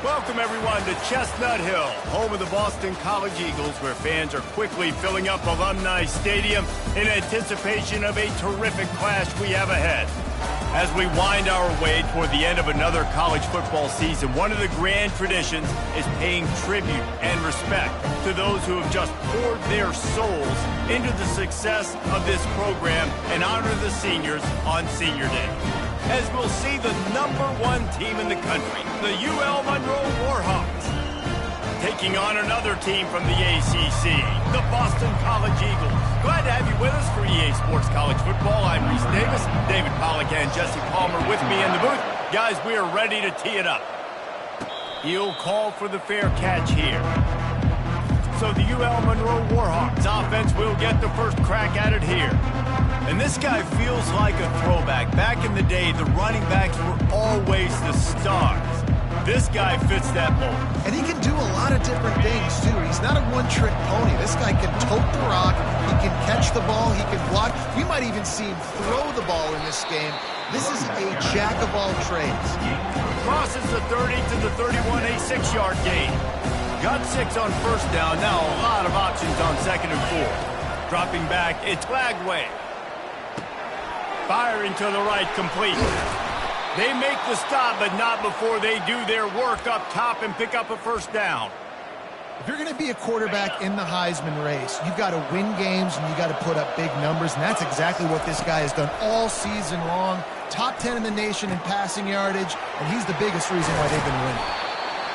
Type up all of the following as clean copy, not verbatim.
Welcome, everyone, to Chestnut Hill, home of the Boston College Eagles, where fans are quickly filling up Alumni Stadium in anticipation of a terrific clash we have ahead. As we wind our way toward the end of another college football season, one of the grand traditions is paying tribute and respect to those who have just poured their souls into the success of this program and honor the seniors on Senior Day. As we'll see the #1 team in the country, the UL Monroe Warhawks, taking on another team from the ACC, the Boston College Eagles. Glad to have you with us for EA Sports College Football. I'm Reese Davis, David Pollack and Jesse Palmer with me in the booth. Guys, we are ready to tee it up. He'll call for the fair catch here. So the UL Monroe Warhawks offense will get the first crack at it here. And this guy feels like a throwback. Back in the day, the running backs were always the stars. This guy fits that mold. And he can do a lot of different things, too. He's not a one-trick pony. This guy can tote the rock. He can catch the ball. He can block. We might even see him throw the ball in this game. This is a jack of all trades. Crosses the 30 to the 31, a 6-yard gain. Got 6 on first down. Now a lot of options on 2nd and 4. Dropping back, it's Flagway. Firing to the right, complete. They make the stop, but not before they do their work up top and pick up a first down. If you're going to be a quarterback in the Heisman race, you've got to win games and you've got to put up big numbers, and that's exactly what this guy has done all season long. Top 10 in the nation in passing yardage, and he's the biggest reason why they've been winning.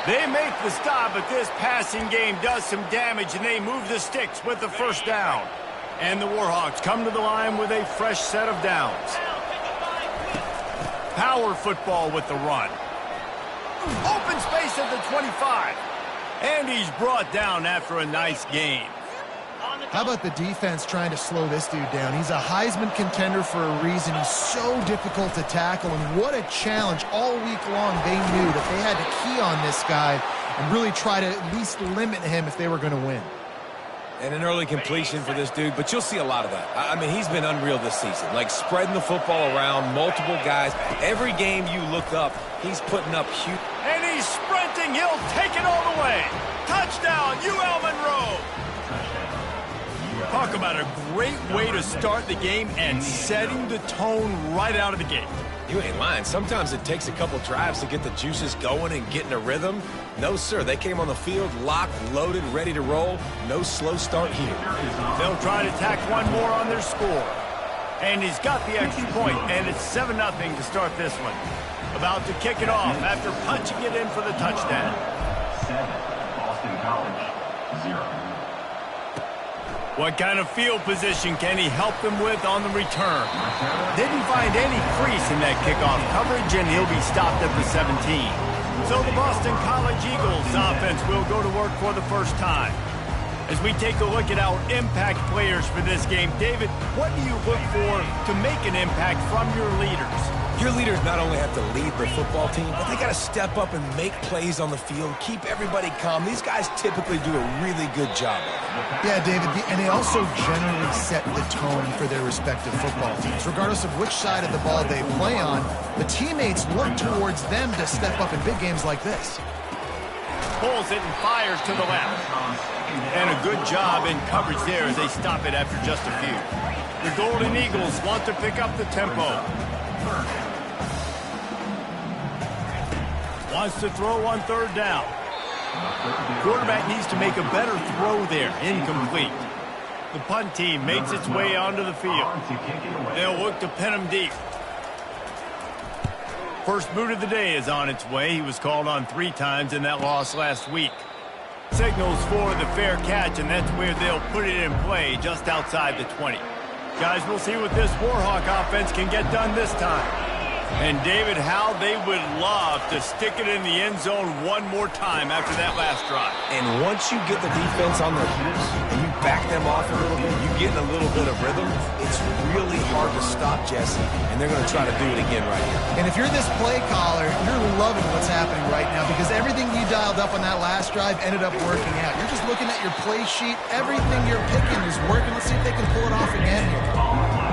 They make the stop, but this passing game does some damage, and they move the sticks with the first down. And the Warhawks come to the line with a fresh set of downs. Power football with the run. Open space at the 25. And he's brought down after a nice gain. How about the defense trying to slow this dude down? He's a Heisman contender for a reason. He's so difficult to tackle, and what a challenge all week long. They knew that they had to key on this guy and really try to at least limit him if they were going to win. And an early completion for this dude, but you'll see a lot of that. I mean, he's been unreal this season, like spreading the football around, multiple guys. Every game you look up, he's putting up huge. And he's sprinting. He'll take it all the way. Touchdown, UL Monroe. Talk about a great way to start the game and setting the tone right out of the gate. You ain't lying. Sometimes it takes a couple drives to get the juices going and get in a rhythm. No, sir. They came on the field, locked, loaded, ready to roll. No slow start here. They'll try to tack one more on their score. And he's got the extra point, and it's 7-0 to start this one. About to kick it off after punching it in for the touchdown. 7, Boston College, 0. What kind of field position can he help them with on the return? Didn't find any crease in that kickoff coverage, and he'll be stopped at the 17. So the Boston College Eagles offense will go to work for the first time. As we take a look at our impact players for this game, David, what do you look for to make an impact from your leaders? Your leaders not only have to lead the football team, but they got to step up and make plays on the field, keep everybody calm. These guys typically do a really good job of it. Yeah, David, and they also generally set the tone for their respective football teams. Regardless of which side of the ball they play on, the teammates look towards them to step up in big games like this. Pulls it and fires to the left. And a good job in coverage there as they stop it after just a few. The Golden Eagles want to pick up the tempo. Wants to throw on 3rd down. Quarterback needs to make a better throw there. Incomplete. The punt team makes its way onto the field. They'll look to pin him deep. First boot of the day is on its way. He was called on 3 times in that loss last week. Signals for the fair catch, and that's where they'll put it in play just outside the 20. Guys, we'll see what this Warhawk offense can get done this time. And, David, how they would love to stick it in the end zone one more time after that last drive. And once you get the defense on their heels and you back them off a little bit, you get in a little bit of rhythm, it's really hard to stop, Jesse, and they're going to try to do it again right here. And if you're this play caller, you're loving what's happening right now because everything you dialed up on that last drive ended up working out. You're just looking at your play sheet. Everything you're picking is working. Let's see if they can pull it off again here.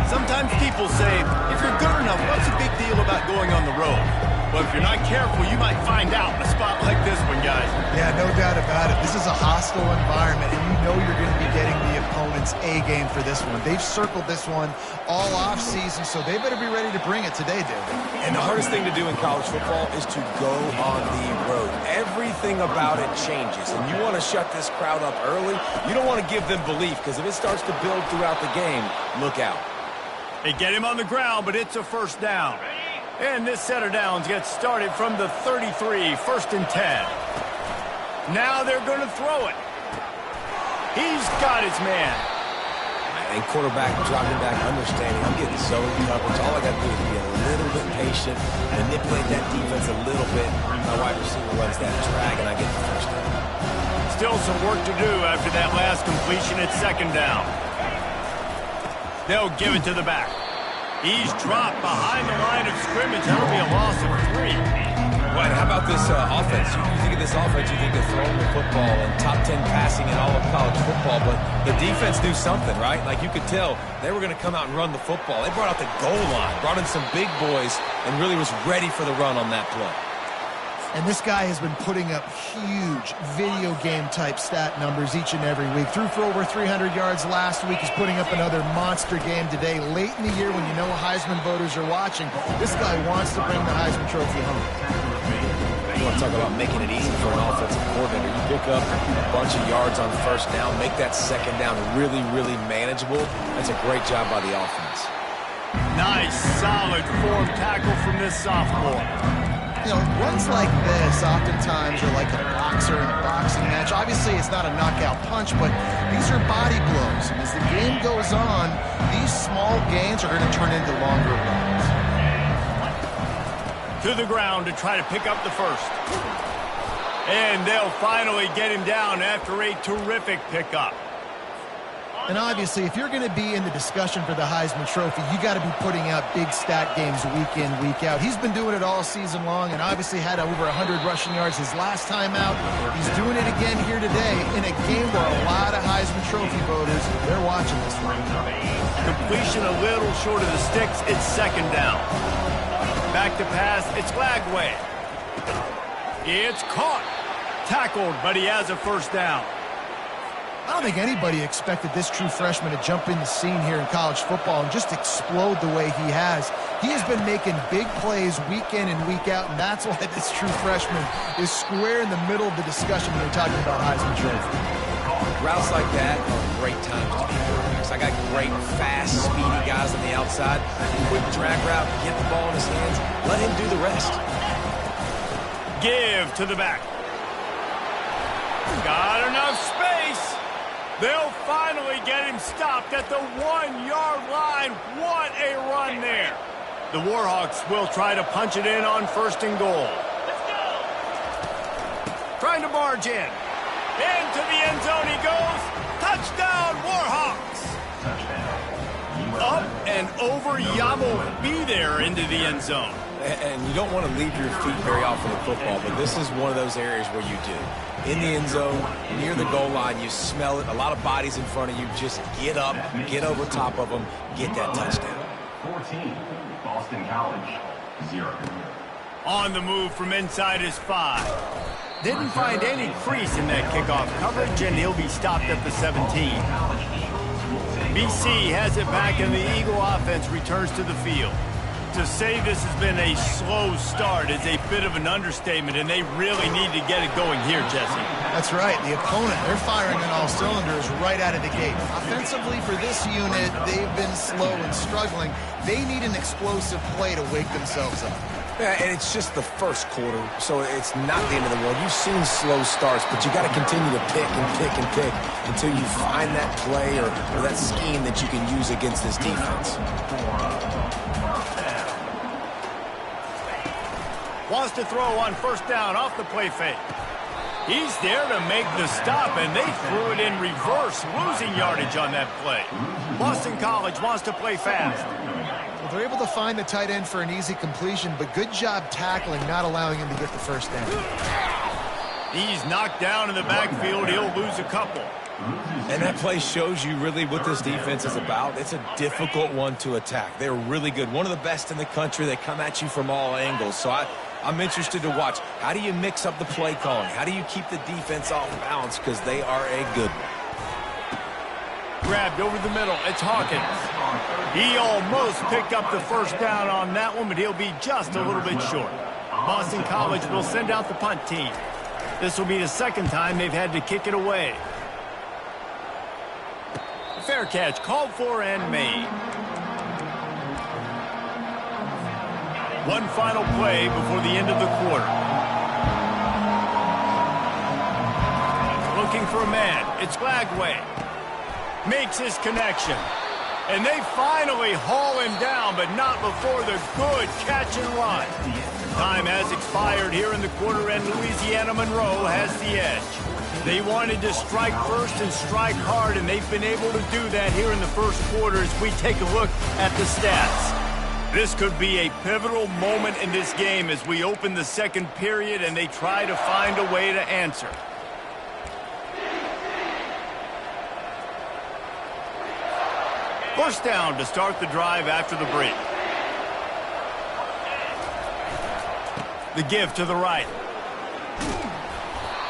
Sometimes people say, if you're good enough, what's the big deal about going on the road? But if you're not careful, you might find out in a spot like this one, guys. Yeah, no doubt about it. This is a hostile environment, and you know you're going to be getting the opponent's A game for this one. They've circled this one all off season, so they better be ready to bring it today, David. And the hardest thing to do in college football is to go on the road. Everything about it changes, and you want to shut this crowd up early. You don't want to give them belief, because if it starts to build throughout the game, look out. They get him on the ground, but it's a first down. And this set of downs gets started from the 33, 1st and 10. Now they're going to throw it. He's got his man. And quarterback dropping back, understanding I'm getting zone coverage. All I got to do is be a little bit patient, manipulate that defense a little bit. My wide receiver runs that drag, and I get the first down. Still some work to do after that last completion at 2nd down. They'll give it to the back. He's dropped behind the line of scrimmage. That'll be a loss of 3. Well, how about this offense? You think of this offense, you think of throwing the football and top 10 passing in all of college football, but the defense knew something, right? Like you could tell they were going to come out and run the football. They brought out the goal line, brought in some big boys, and really was ready for the run on that play. And this guy has been putting up huge video game-type stat numbers each and every week. Threw for over 300 yards last week. He's putting up another monster game today. Late in the year when you know Heisman voters are watching, this guy wants to bring the Heisman Trophy home. You want to talk about making it easy for an offensive coordinator. You pick up a bunch of yards on 1st down, make that 2nd down really, really manageable. That's a great job by the offense. Nice, solid form tackle from this sophomore. You know, runs like this oftentimes are like a boxer in a boxing match. Obviously, it's not a knockout punch, but these are body blows. And as the game goes on, these small gains are going to turn into longer runs. To the ground to try to pick up the first. And they'll finally get him down after a terrific pickup. And obviously, if you're going to be in the discussion for the Heisman Trophy, you got to be putting out big stat games week in, week out. He's been doing it all season long and obviously had over 100 rushing yards his last time out. He's doing it again here today in a game where a lot of Heisman Trophy voters, they're watching this one. Completion a little short of the sticks. It's 2nd down. Back to pass. It's Lagway. It's caught. Tackled, but he has a first down. I don't think anybody expected this true freshman to jump in the scene here in college football and just explode the way he has. He has been making big plays week in and week out, and that's why this true freshman is square in the middle of the discussion when we're talking about Heisman Trophy. Routes like that are great times to be quarterbacks. I got great, fast, speedy guys on the outside. Quick drag route, get the ball in his hands, let him do the rest. Give to the back. Got enough space. They'll finally get him stopped at the 1-yard line. What a run there. The Warhawks will try to punch it in on 1st and goal. Let's go. Trying to barge in. Into the end zone he goes. Touchdown, Warhawks. Up and over. Yamo be there into the end zone. And you don't want to leave your feet very often in football, but this is one of those areas where you do. In the end zone, near the goal line, you smell it. A lot of bodies in front of you. Just get up, get over top of them, get that touchdown. 14, Boston College, 0. On the move from inside his 5. Didn't find any crease in that kickoff coverage, and he'll be stopped at the 17. BC has it back, and the Eagle offense returns to the field. To say this has been a slow start is a bit of an understatement, and they really need to get it going here, Jesse. That's right. The opponent, they're firing on all cylinders right out of the gate. Offensively, for this unit, they've been slow and struggling. They need an explosive play to wake themselves up. Yeah, and it's just the first quarter, so it's not the end of the world. You've seen slow starts, but you got to continue to pick and pick and pick until you find that play or that scheme that you can use against this defense. Wants to throw on 1st down off the play fake. He's there to make the stop, and they threw it in reverse, losing yardage on that play. Boston College wants to play fast. Well, they're able to find the tight end for an easy completion, but good job tackling, not allowing him to get the first down. He's knocked down in the backfield. He'll lose a couple. And that play shows you really what this defense is about. It's a difficult one to attack. They're really good. One of the best in the country. They come at you from all angles. So I'm interested to watch. How do you mix up the play calling? How do you keep the defense off balance? Because they are a good one. Grabbed over the middle. It's Hawkins. He almost picked up the first down on that one, but he'll be just a little bit short. Boston College will send out the punt team. This will be the second time they've had to kick it away. Fair catch called for and made. One final play before the end of the quarter. Looking for a man. It's Glagway. Makes his connection. And they finally haul him down, but not before the good catch and run. Time has expired here in the quarter, and Louisiana Monroe has the edge. They wanted to strike first and strike hard, and they've been able to do that here in the first quarter as we take a look at the stats. This could be a pivotal moment in this game as we open the second period and they try to find a way to answer. First down to start the drive after the break. The give to the right.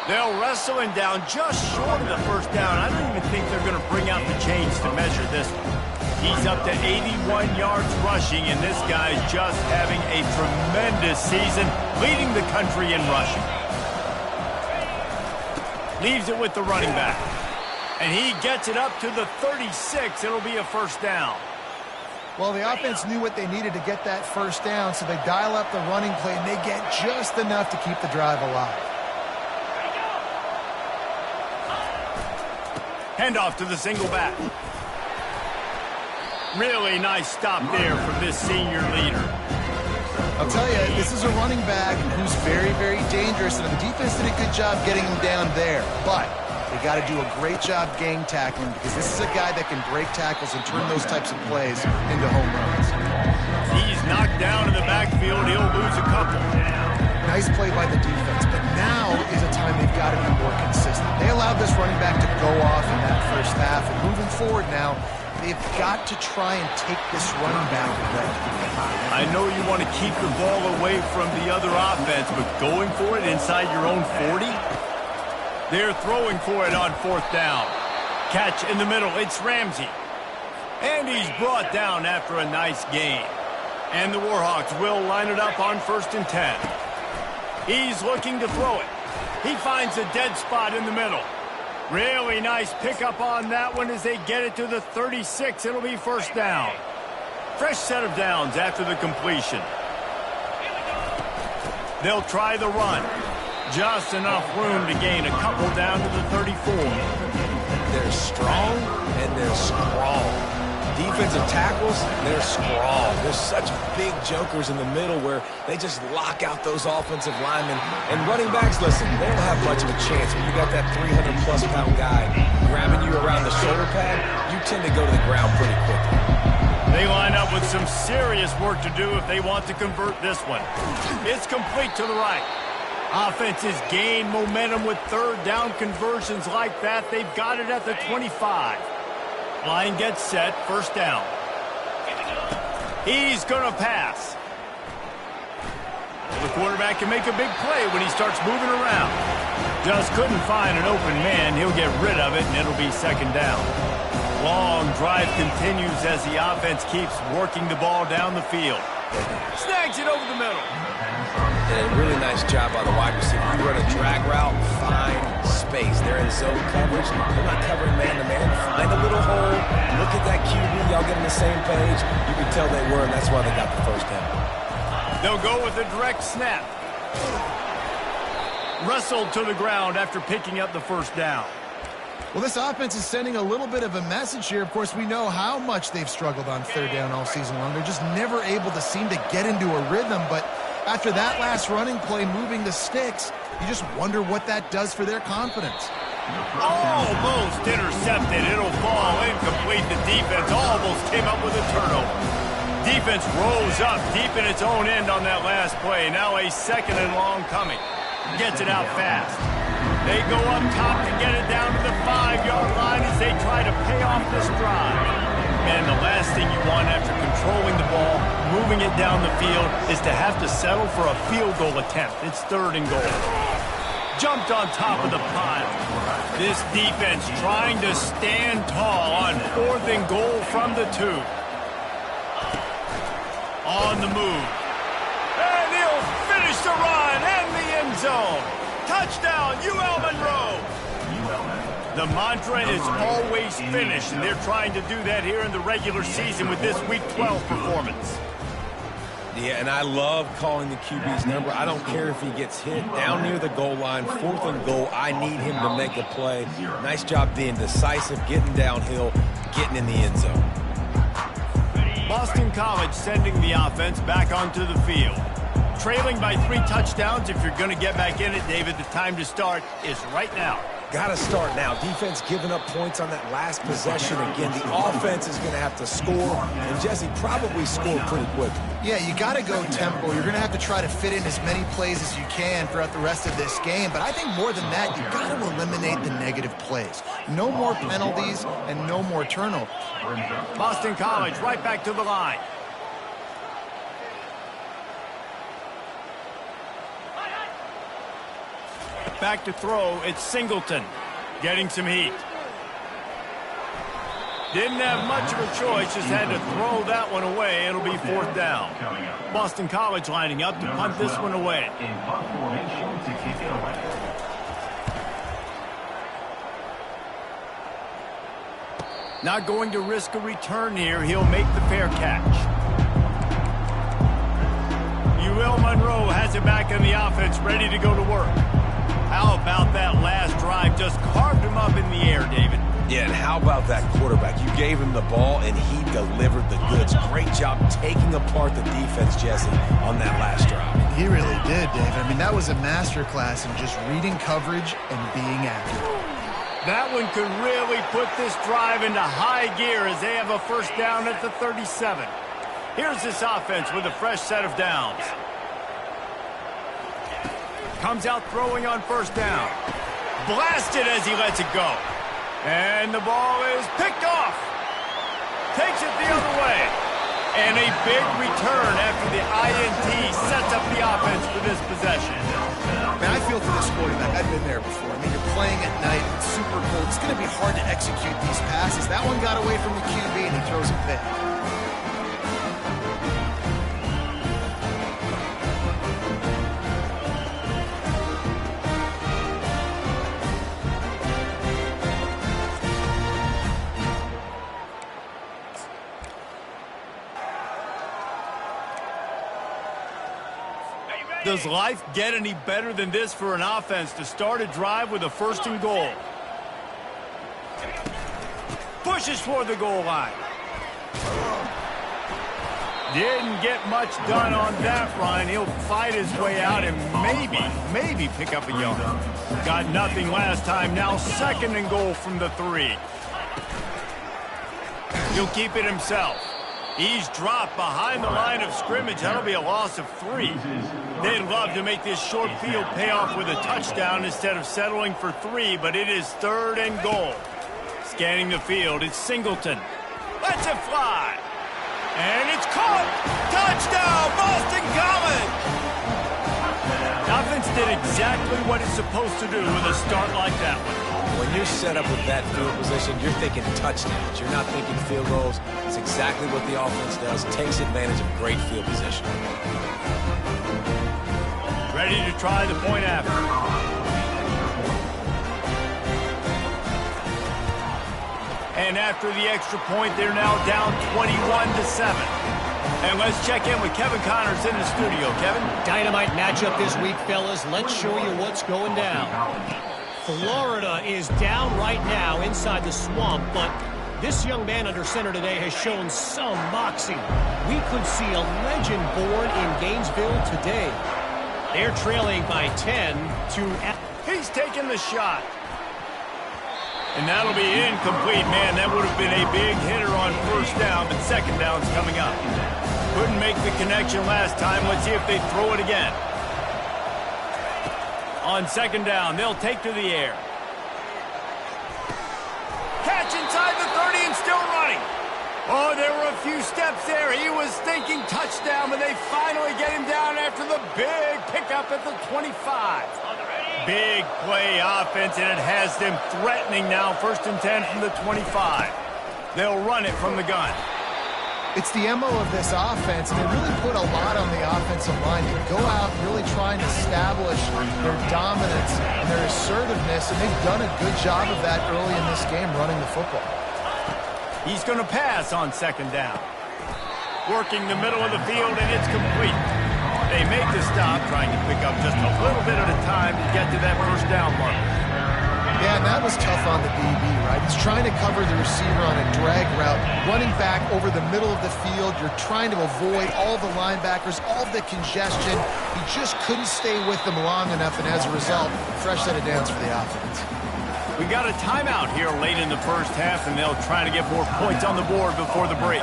They'll wrestle him down just short of the first down. I don't even think they're going to bring out the chains to measure this one. He's up to 81 yards rushing, and this guy's just having a tremendous season, leading the country in rushing. Leaves it with the running back. And he gets it up to the 36. It'll be a first down. Well, the offense knew what they needed to get that first down, so they dial up the running play, and they get just enough to keep the drive alive. Handoff to the single back. Really nice stop there from this senior leader. I'll tell you, this is a running back who's very, very dangerous, and the defense did a good job getting him down there. But they got to do a great job gang tackling because this is a guy that can break tackles and turn those types of plays into home runs. He's knocked down in the backfield. He'll lose a couple. Nice play by the defense, but now is a time they've got to be more consistent. They allowed this running back to go off in that first half, and moving forward now, they've got to try and take this running back away. I know you want to keep the ball away from the other offense, but going for it inside your own 40? They're throwing for it on fourth down. Catch in the middle. It's Ramsey. And he's brought down after a nice gain. And the Warhawks will line it up on 1st and 10. He's looking to throw it. He finds a dead spot in the middle. Really nice pickup on that one as they get it to the 36. It'll be first down. Fresh set of downs after the completion. They'll try the run. Just enough room to gain a couple down to the 34. They're strong and they're strong. Defensive tackles, they're strong. There's such big jokers in the middle where they just lock out those offensive linemen. And running backs, listen, they don't have much of a chance. When you got that 300-plus pound guy grabbing you around the shoulder pad, you tend to go to the ground pretty quickly. They line up with some serious work to do if they want to convert this one. It's complete to the right. Offenses gain momentum with third down conversions like that. They've got it at the 25. Line gets set, first down. He's going to pass. The quarterback can make a big play when he starts moving around. Just couldn't find an open man. He'll get rid of it, and it'll be second down. Long drive continues as the offense keeps working the ball down the field. Snags it over the middle. And a really nice job by the wide receiver. You run a drag route, find space. They're in zone coverage. They're not covering man-to-man. Find a little hole. Look at that QB. Y'all get on the same page. You can tell they were, and that's why they got the first down. They'll go with a direct snap. Wrestled to the ground after picking up the first down. Well, this offense is sending a little bit of a message here. Of course, we know how much they've struggled on third down all season long. They're just never able to seem to get into a rhythm, but after that last running play moving the sticks, you just wonder what that does for their confidence. Almost intercepted. It'll fall incomplete. The defense almost came up with a turnover. Defense rose up deep in its own end on that last play. Now a second and long coming. Gets it out fast. They go up top to get it down to the 5-yard line as they try to pay off this drive. Man, the last thing you want after controlling the ball, moving it down the field, is to have to settle for a field goal attempt. It's 3rd and goal. Jumped on top of the pile. This defense trying to stand tall on 4th and goal from the 2. On the move. And he'll finish the run and the end zone. Touchdown, UL Monroe. The mantra is always finish, and they're trying to do that here in the regular season with this Week 12 performance. Yeah, and I love calling the QB's number. I don't care if he gets hit down near the goal line, 4th and goal. I need him to make a play. Nice job being decisive, getting downhill, getting in the end zone. Boston College sending the offense back onto the field. Trailing by 3 touchdowns. If you're going to get back in it, David, the time to start is right now. Got to start now. Defense giving up points on that last possession. Again, the offense is going to have to score, and Jesse probably scored pretty quick. Yeah, you got to go tempo. You're going to have to try to fit in as many plays as you can throughout the rest of this game. But I think more than that, you got to eliminate the negative plays. No more penalties and no more turnovers. Boston College right back to the line. Back to throw, it's Singleton. Getting some heat. Didn't have much of a choice, just had to throw that one away. It'll be 4th down. Boston College lining up to punt this one away. In punt formation to kick it away. Not going to risk a return here. He'll make the fair catch. UL Monroe has it back in the offense, ready to go to work. How about that last drive? Just carved him up in the air, David. Yeah, and how about that quarterback? You gave him the ball, and he delivered the goods. Great job taking apart the defense, Jesse, on that last drive. He really did, David. I mean, that was a masterclass in just reading coverage and being accurate. That one could really put this drive into high gear as they have a 1st down at the 37. Here's this offense with a fresh set of downs. Comes out throwing on 1st down. Blasted as he lets it go. And the ball is picked off. Takes it the other way. And a big return after the INT sets up the offense for this possession. Man, I feel for this quarterback. I've been there before. I mean, you're playing at night. It's super cold. It's going to be hard to execute these passes. That one got away from the QB, and he throws a pick. Does life get any better than this for an offense to start a drive with a 1st and goal? Pushes for the goal line. Didn't get much done on that run. He'll fight his way out and maybe pick up a yard. Got nothing last time. Now 2nd and goal from the 3. He'll keep it himself. He's dropped behind the line of scrimmage. That'll be a loss of 3. They'd love to make this short field pay off with a touchdown instead of settling for 3, but it is 3rd and goal. Scanning the field, it's Singleton. Lets it fly. And it's caught. Touchdown, Boston College! The offense did exactly what it's supposed to do with a start like that one. When you're set up with that field position, you're thinking touchdowns. You're not thinking field goals. It's exactly what the offense does. Takes advantage of great field position. Ready to try the point after. And after the extra point, they're now down 21-7. And let's check in with Kevin Connors in the studio. Kevin? Dynamite matchup this week, fellas. Let's show you what's going down. Florida is down right now inside the swamp, but this young man under center today has shown some moxie. We could see a legend born in Gainesville today. They're trailing by 10 to... He's taking the shot. And that'll be incomplete. Man, that would have been a big hitter on 1st down, but 2nd down's coming up. Couldn't make the connection last time. Let's see if they throw it again. On 2nd down, they'll take to the air. Catch inside the 30 and still running. Oh, there were a few steps there. He was thinking touchdown, but they finally get him down after the big pickup at the 25. Big play offense, and it has them threatening now. 1st and 10 from the 25. They'll run it from the gun. It's the MO of this offense, and they really put a lot on the offensive line to go out and really try and establish their dominance and their assertiveness, and they've done a good job of that early in this game running the football. He's going to pass on 2nd down. Working the middle of the field, and it's complete. They make the stop, trying to pick up just a little bit at a time to get to that 1st down mark. Yeah, and that was tough on the DB, right? He's trying to cover the receiver on a drag route, running back over the middle of the field. You're trying to avoid all the linebackers, all the congestion. He just couldn't stay with them long enough, and as a result, fresh set of downs for the offense. We got a timeout here late in the 1st half, and they'll try to get more points on the board before the break.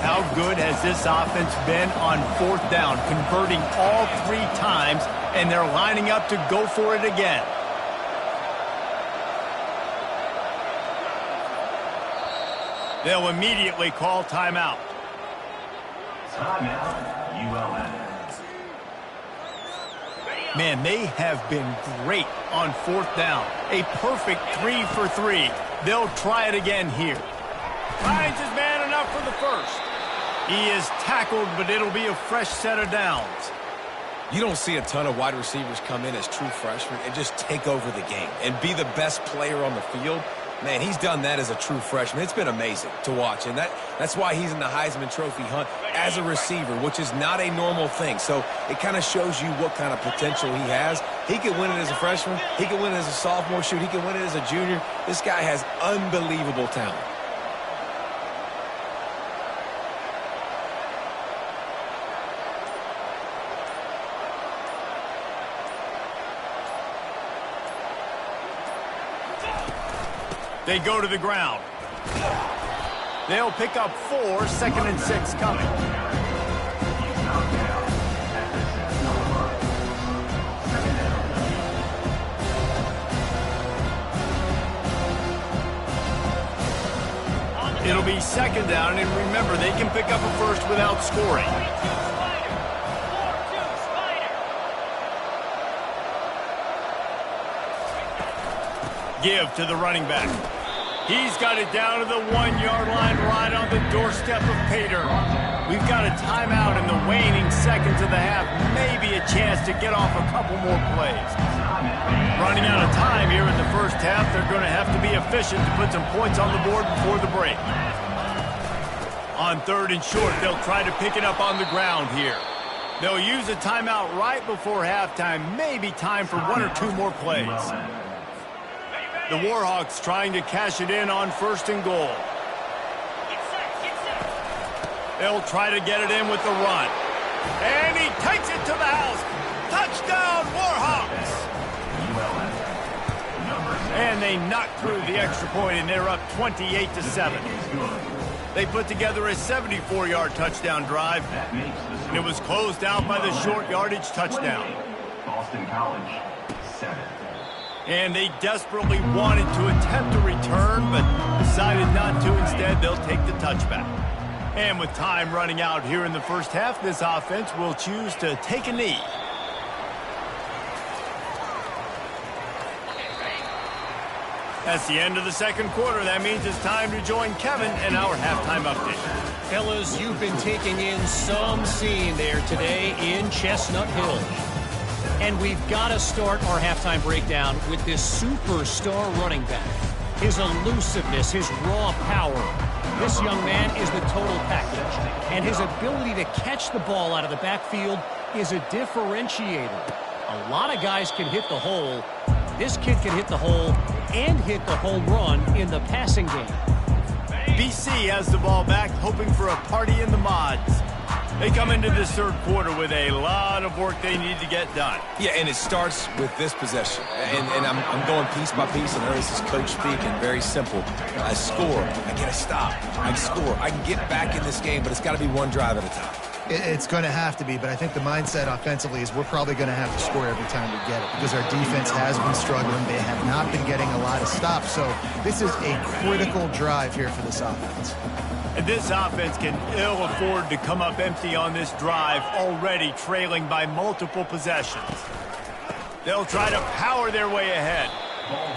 How good has this offense been on 4th down, converting all 3 times, and they're lining up to go for it again. They'll immediately call timeout. Timeout, ULM. Man, they have been great on 4th down. A perfect 3 for 3. They'll try it again here. Finds his man enough for the 1st. He is tackled, but it'll be a fresh set of downs. You don't see a ton of wide receivers come in as true freshmen and just take over the game and be the best player on the field. Man, he's done that as a true freshman. It's been amazing to watch, and that's why he's in the Heisman Trophy hunt as a receiver, which is not a normal thing. So it kind of shows you what kind of potential he has. He can win it as a freshman. He can win it as a sophomore. Shoot, he can win it as a junior. This guy has unbelievable talent. They go to the ground. They'll pick up 4, 2nd and 6 coming. It'll be 2nd down, and remember, they can pick up a 1st without scoring. Give to the running back. He's got it down to the 1-yard line, right on the doorstep of Pater. We've got a timeout in the waning seconds of the half. Maybe a chance to get off a couple more plays. Running out of time here in the 1st half. They're going to have to be efficient to put some points on the board before the break. On 3rd and short, they'll try to pick it up on the ground here. They'll use a timeout right before halftime. Maybe time for 1 or 2 more plays. The Warhawks trying to cash it in on 1st and goal. They'll try to get it in with the run. And he takes it to the house. Touchdown, Warhawks! And they knock through the extra point, and they're up 28-7. They put together a 74-yard touchdown drive, and it was closed out by the short yardage touchdown. Boston College, 7. And they desperately wanted to attempt a return, but decided not to. Instead, they'll take the touchback. And with time running out here in the 1st half, this offense will choose to take a knee. That's the end of the 2nd quarter. That means it's time to join Kevin in our halftime update. Fellas, you've been taking in some scene there today in Chestnut Hill. And we've got to start our halftime breakdown with this superstar running back. His elusiveness, his raw power. This young man is the total package. And his ability to catch the ball out of the backfield is a differentiator. A lot of guys can hit the hole. This kid can hit the hole and hit the home run in the passing game. BC has the ball back, hoping for a party in the mods. They come into this 3rd quarter with a lot of work they need to get done. Yeah, and it starts with this possession. And I'm going piece by piece, and this is coach speaking. Very simple. I score. I get a stop. I score. I can get back in this game, but it's got to be one drive at a time. It's going to have to be, but I think the mindset offensively is we're probably going to have to score every time we get it because our defense has been struggling. They have not been getting a lot of stops, so this is a critical drive here for this offense. And this offense can ill afford to come up empty on this drive, already trailing by multiple possessions. They'll try to power their way ahead.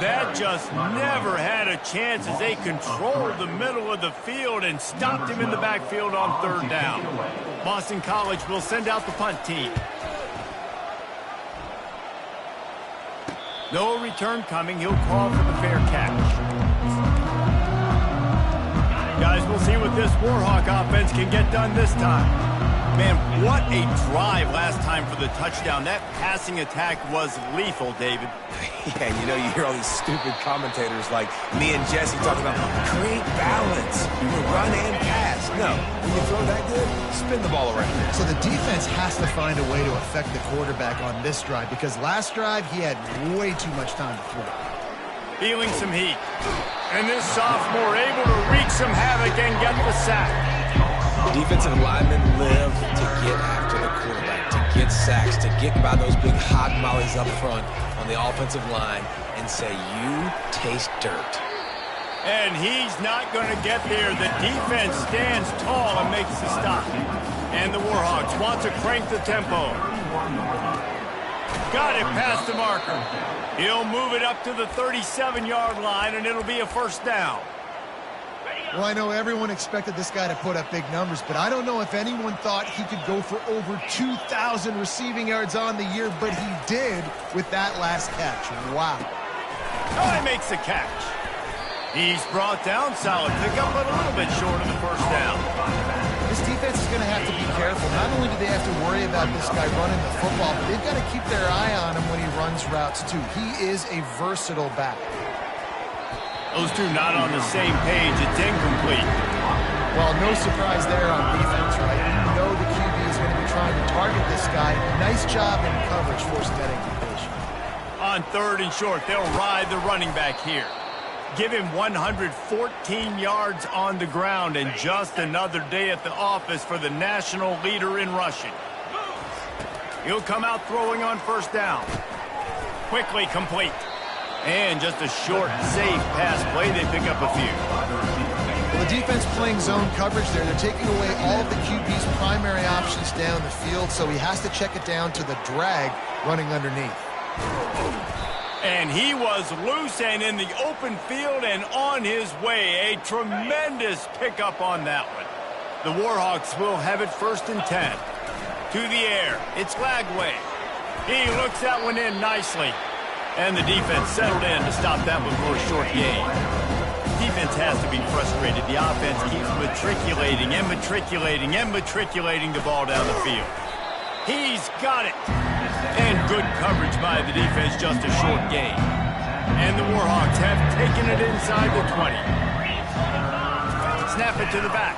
That just never had a chance as they controlled the middle of the field and stopped him in the backfield on third down. Boston College will send out the punt team. No return coming. He'll call for the fair catch. Guys, we'll see what this Warhawk offense can get done this time. Man, what a drive last time for the touchdown. That passing attack was lethal, David. Yeah, you know, you hear all these stupid commentators like me and Jesse talking about create balance, run and pass. No, when you throw that good, spin the ball around. So the defense has to find a way to affect the quarterback on this drive because last drive he had way too much time to throw. Feeling some heat. And this sophomore able to wreak some havoc and get the sack. Defensive linemen live to get after the quarterback, to get sacks, to get by those big hog mollies up front on the offensive line and say, you taste dirt. And he's not going to get there. The defense stands tall and makes the stop. And the Warhawks want to crank the tempo. Got it past the marker. He'll move it up to the 37-yard line, and it'll be a first down. Well, I know everyone expected this guy to put up big numbers, but I don't know if anyone thought he could go for over 2,000 receiving yards on the year, but he did with that last catch. Wow. Oh, he makes the catch. He's brought down, solid pickup, but a little bit short of the first down. This defense is going to have to be careful. Not only do they have to worry about this guy running the football, but they've got to keep their eye on him when he runs routes, too. He is a versatile back. Those two not on the same page. It's incomplete. Well, no surprise there on defense, right? You know the QB is going to be trying to target this guy. Nice job in coverage forcing that incompletion. On third and short, they'll ride the running back here. Give him 114 yards on the ground and just another day at the office for the national leader in rushing. He'll come out throwing on first down. Quickly complete. And just a short, safe pass play. They pick up a few. Well, the defense playing zone coverage there. They're taking away all of the QB's primary options down the field, so he has to check it down to the drag running underneath. And he was loose and in the open field and on his way. A tremendous pickup on that one. The Warhawks will have it first and 10. To the air. It's Lagway. He looks that one in nicely. And the defense settled in to stop that one for a short gain. Defense has to be frustrated. The offense keeps matriculating and matriculating and matriculating the ball down the field. He's got it. And good coverage by the defense, just a short gain. And the Warhawks have taken it inside the 20. Snap it to the back.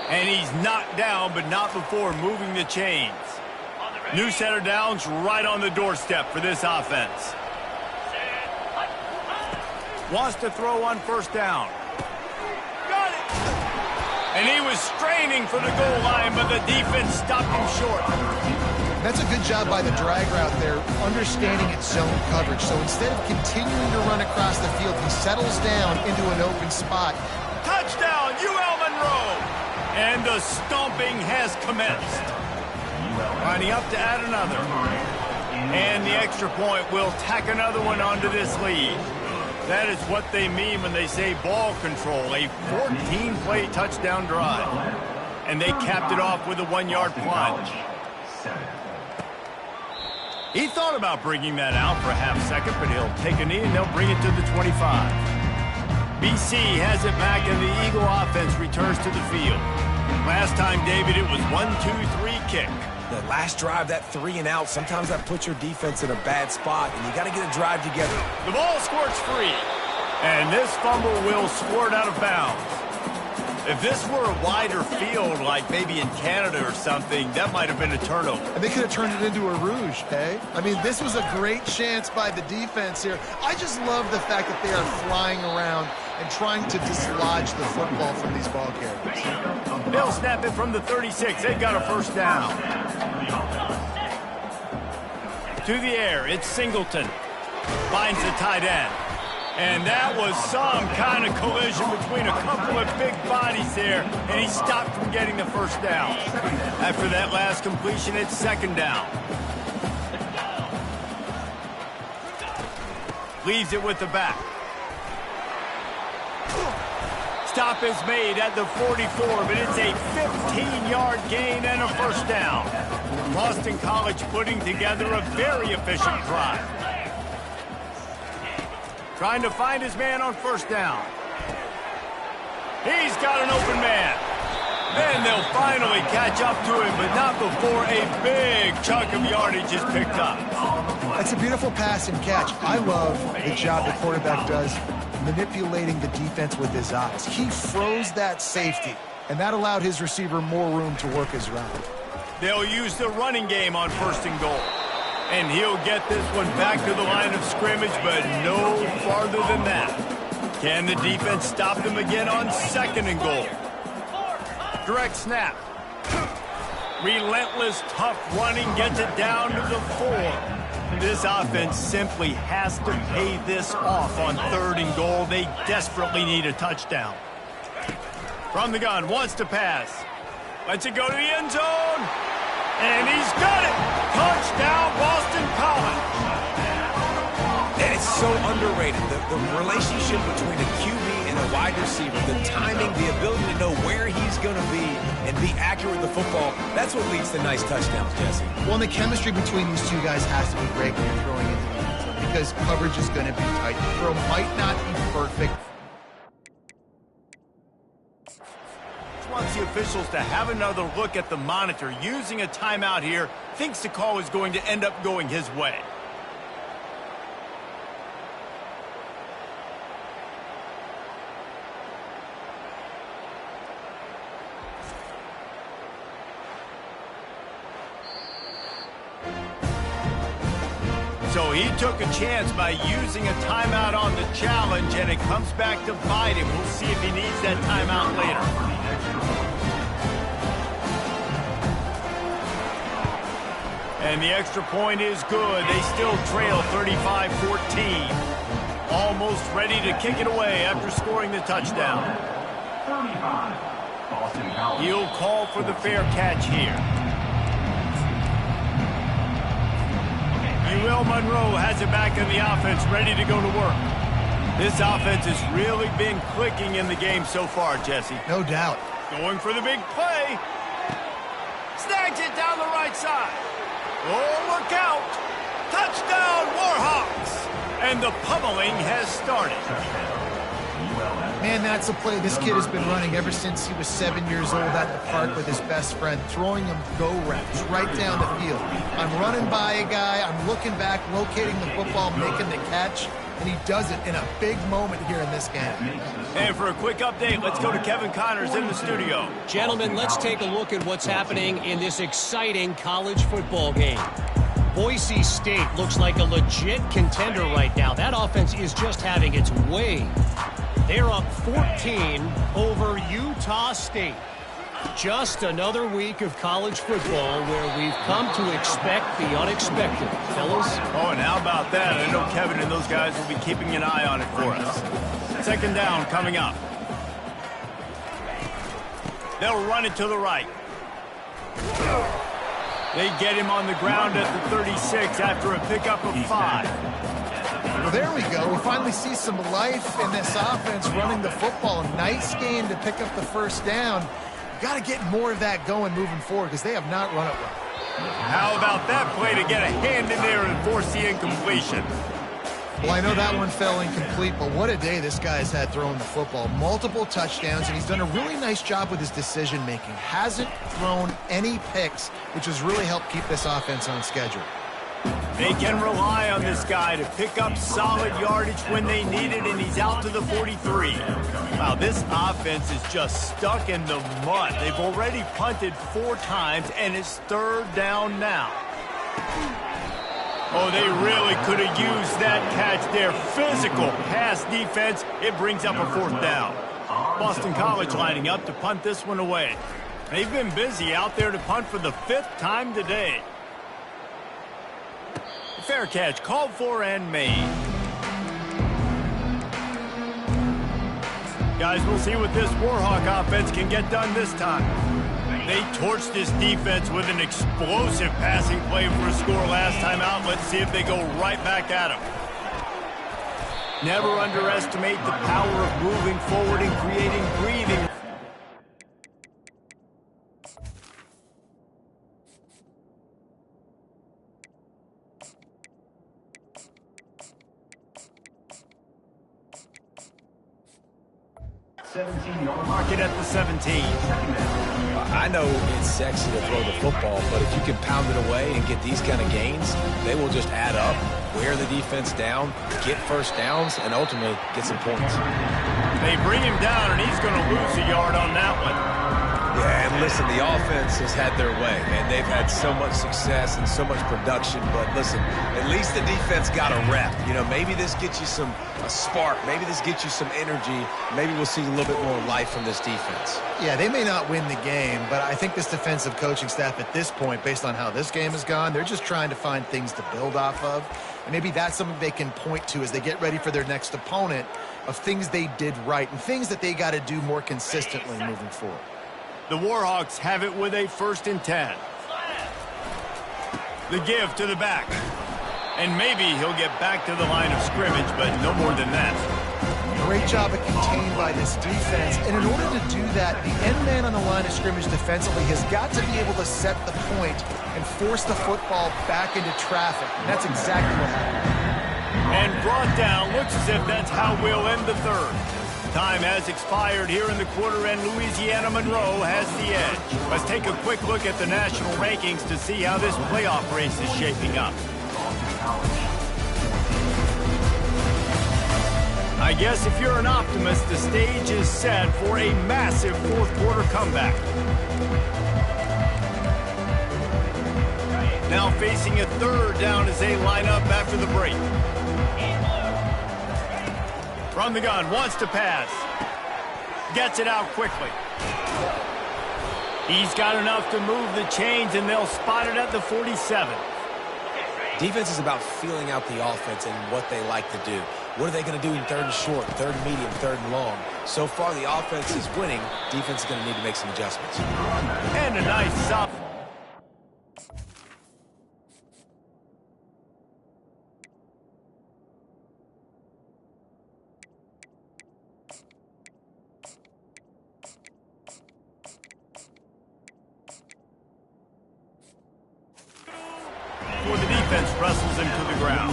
And he's knocked down, but not before moving the chains. New set of downs right on the doorstep for this offense. Wants to throw on first down. Got it! And he was straining for the goal line, but the defense stopped him short. That's a good job by the drag route there, understanding its zone coverage. So instead of continuing to run across the field, he settles down into an open spot. Touchdown, UL Monroe! And the stomping has commenced. Lining up to add another. And the extra point will tack another one onto this lead. That is what they mean when they say ball control, a 14-play touchdown drive. And they capped it off with a 1-yard plunge. He thought about bringing that out for a half second, but he'll take a knee and they'll bring it to the 25. BC has it back and the Eagle offense returns to the field. Last time, David, it was 1-2-3 kick. The last drive, that 3 and out, sometimes that puts your defense in a bad spot, and you got to get a drive together. The ball squirts free, and this fumble will squirt out of bounds. If this were a wider field, like maybe in Canada or something, that might have been a turnover. And they could have turned it into a rouge, eh? I mean, this was a great chance by the defense here. I just love the fact that they are flying around and trying to dislodge the football from these ball carriers. They'll snap it from the 36. They've got a first down. To the air, it's Singleton. Finds the tight end. And that was some kind of collision between a couple of big bodies there, and he stopped from getting the first down. After that last completion, it's second down. Leaves it with the back. Stop is made at the 44, but it's a 15-yard gain and a first down. Boston College putting together a very efficient drive. Trying to find his man on first down. He's got an open man. Then they'll finally catch up to him, but not before a big chunk of yardage is picked up. That's a beautiful pass and catch. I love the job the quarterback does manipulating the defense with his eyes. He froze that safety, and that allowed his receiver more room to work his route. They'll use the running game on first and goal. And he'll get this one back to the line of scrimmage, but no farther than that. Can the defense stop them again on second and goal? Direct snap. Relentless, tough running gets it down to the 4. This offense simply has to pay this off on third and goal. They desperately need a touchdown. From the gun, wants to pass. Lets it go to the end zone. And he's got it. Touchdown, Boston College. And it's so underrated. The relationship between a QB and a wide receiver, the timing, the ability to know where he's going to be and be accurate with the football, that's what leads to nice touchdowns, Jesse. Well, and the chemistry between these two guys has to be great when you're throwing into the end zone because coverage is going to be tight. The throw might not be perfect. Wants the officials to have another look at the monitor. Using a timeout here, thinks the call is going to end up going his way. So he took a chance by using a timeout on the challenge, and it comes back to bite him. We'll see if he needs that timeout later. And the extra point is good. They still trail 35-14. Almost ready to kick it away after scoring the touchdown. 35, Boston College. He'll call for the fair catch here. Monroe has it back in the offense, ready to go to work. This offense has really been clicking in the game so far, Jesse. No doubt. Going for the big play. Snags it down the right side. Oh, look out. Touchdown, Warhawks. And the pummeling has started. Man, that's a play this kid has been running ever since he was 7 years old at the park with his best friend, throwing him go routes right down the field. I'm running by a guy, I'm looking back, locating the football, making the catch, and he does it in a big moment here in this game. And for a quick update, let's go to Kevin Connors in the studio. Gentlemen, let's take a look at what's happening in this exciting college football game. Boise State looks like a legit contender right now. That offense is just having its way. They're up 14 over Utah State. Just another week of college football where we've come to expect the unexpected, fellas. Oh, and how about that? I know Kevin and those guys will be keeping an eye on it for us. Second down coming up. They'll run it to the right. They get him on the ground at the 36 after a pickup of 5. Well, there we go. We finally see some life in this offense running the football. Nice game to pick up the first down. Got to get more of that going moving forward because they have not run it well. How about that play to get a hand in there and force the incompletion? Well, I know that one fell incomplete, but what a day this guy's had throwing the football. Multiple touchdowns, and he's done a really nice job with his decision-making. Hasn't thrown any picks, which has really helped keep this offense on schedule. They can rely on this guy to pick up solid yardage when they need it, and he's out to the 43. Wow, this offense is just stuck in the mud. They've already punted 4 times, and it's third down now. Oh, they really could have used that catch there. Physical pass defense. It brings up a 4th down. Boston College lining up to punt this one away. They've been busy out there to punt for the 5th time today. Fair catch called for and made. Guys, we'll see what this Warhawk offense can get done this time. They torched this defense with an explosive passing play for a score last time out. Let's see if they go right back at them. Never underestimate the power of moving forward and creating breathing. Mark it at the 17. I know it's sexy to throw the football, but if you can pound it away and get these kind of gains, they will just add up, wear the defense down, get first downs, and ultimately get some points. They bring him down, and he's going to lose a yard on that one. Yeah, and listen, the offense has had their way, and they've had so much success and so much production, but listen, at least the defense got a rep. You know, maybe this gets you a spark. Maybe this gets you some energy. Maybe we'll see a little bit more life from this defense. Yeah, they may not win the game, but I think this defensive coaching staff at this point, based on how this game has gone, they're just trying to find things to build off of. And maybe that's something they can point to as they get ready for their next opponent, of things they did right and things that they got to do more consistently moving forward. The Warhawks have it with a 1st and 10. The give to the back. And maybe he'll get back to the line of scrimmage, but no more than that. Great job of contained by this defense. And in order to do that, the end man on the line of scrimmage defensively has got to be able to set the point and force the football back into traffic. And that's exactly what happened. And brought down. Looks as if that's how we'll end the 3rd. Time has expired here in the quarter, and Louisiana Monroe has the edge. Let's take a quick look at the national rankings to see how this playoff race is shaping up. I guess if you're an optimist, the stage is set for a massive 4th quarter comeback. Now facing a 3rd down as they line up after the break. From the gun, wants to pass. Gets it out quickly. He's got enough to move the chains, and they'll spot it at the 47. Defense is about feeling out the offense and what they like to do. What are they going to do in 3rd and short, 3rd and medium, 3rd and long? So far, the offense is winning. Defense is going to need to make some adjustments. And a nice stop. Wrestles him to the ground.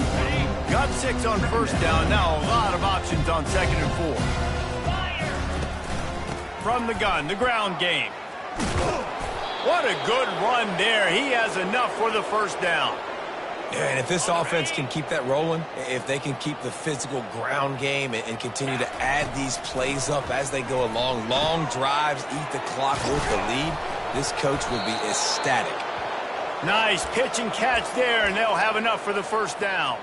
Got 6 on 1st down. Now a lot of options on 2nd and 4. From the gun, the ground game. What a good run there. He has enough for the 1st down. Yeah, and if this offense can keep that rolling, if they can keep the physical ground game and continue to add these plays up as they go along, long drives, eat the clock with the lead, this coach will be ecstatic. Nice pitch and catch there, and they'll have enough for the 1st down.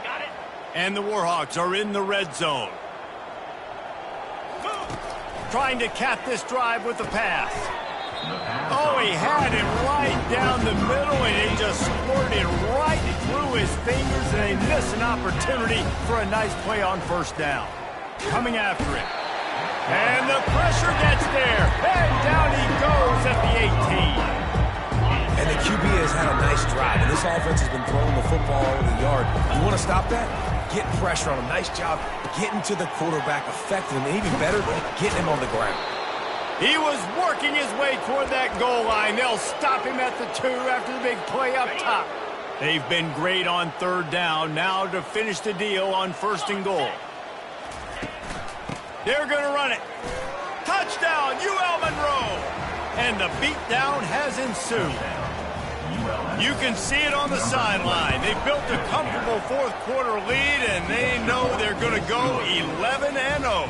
And the Warhawks are in the red zone. Trying to cap this drive with the pass. Oh, he had it right down the middle, and it just squirted right through his fingers, and they miss an opportunity for a nice play on 1st down. Coming after it. And the pressure gets there, and down he goes at the 18. And the QB has had a nice drive, and this offense has been throwing the football over the yard. You want to stop that? Get pressure on him. Nice job getting to the quarterback, affecting him, and even better, getting him on the ground. He was working his way toward that goal line. They'll stop him at the 2 after the big play up top. They've been great on 3rd down. Now to finish the deal on 1st and goal. They're going to run it. Touchdown, UL Monroe. And the beatdown has ensued. You can see it on the sideline. They built a comfortable 4th quarter lead, and they know they're going to go 11-0.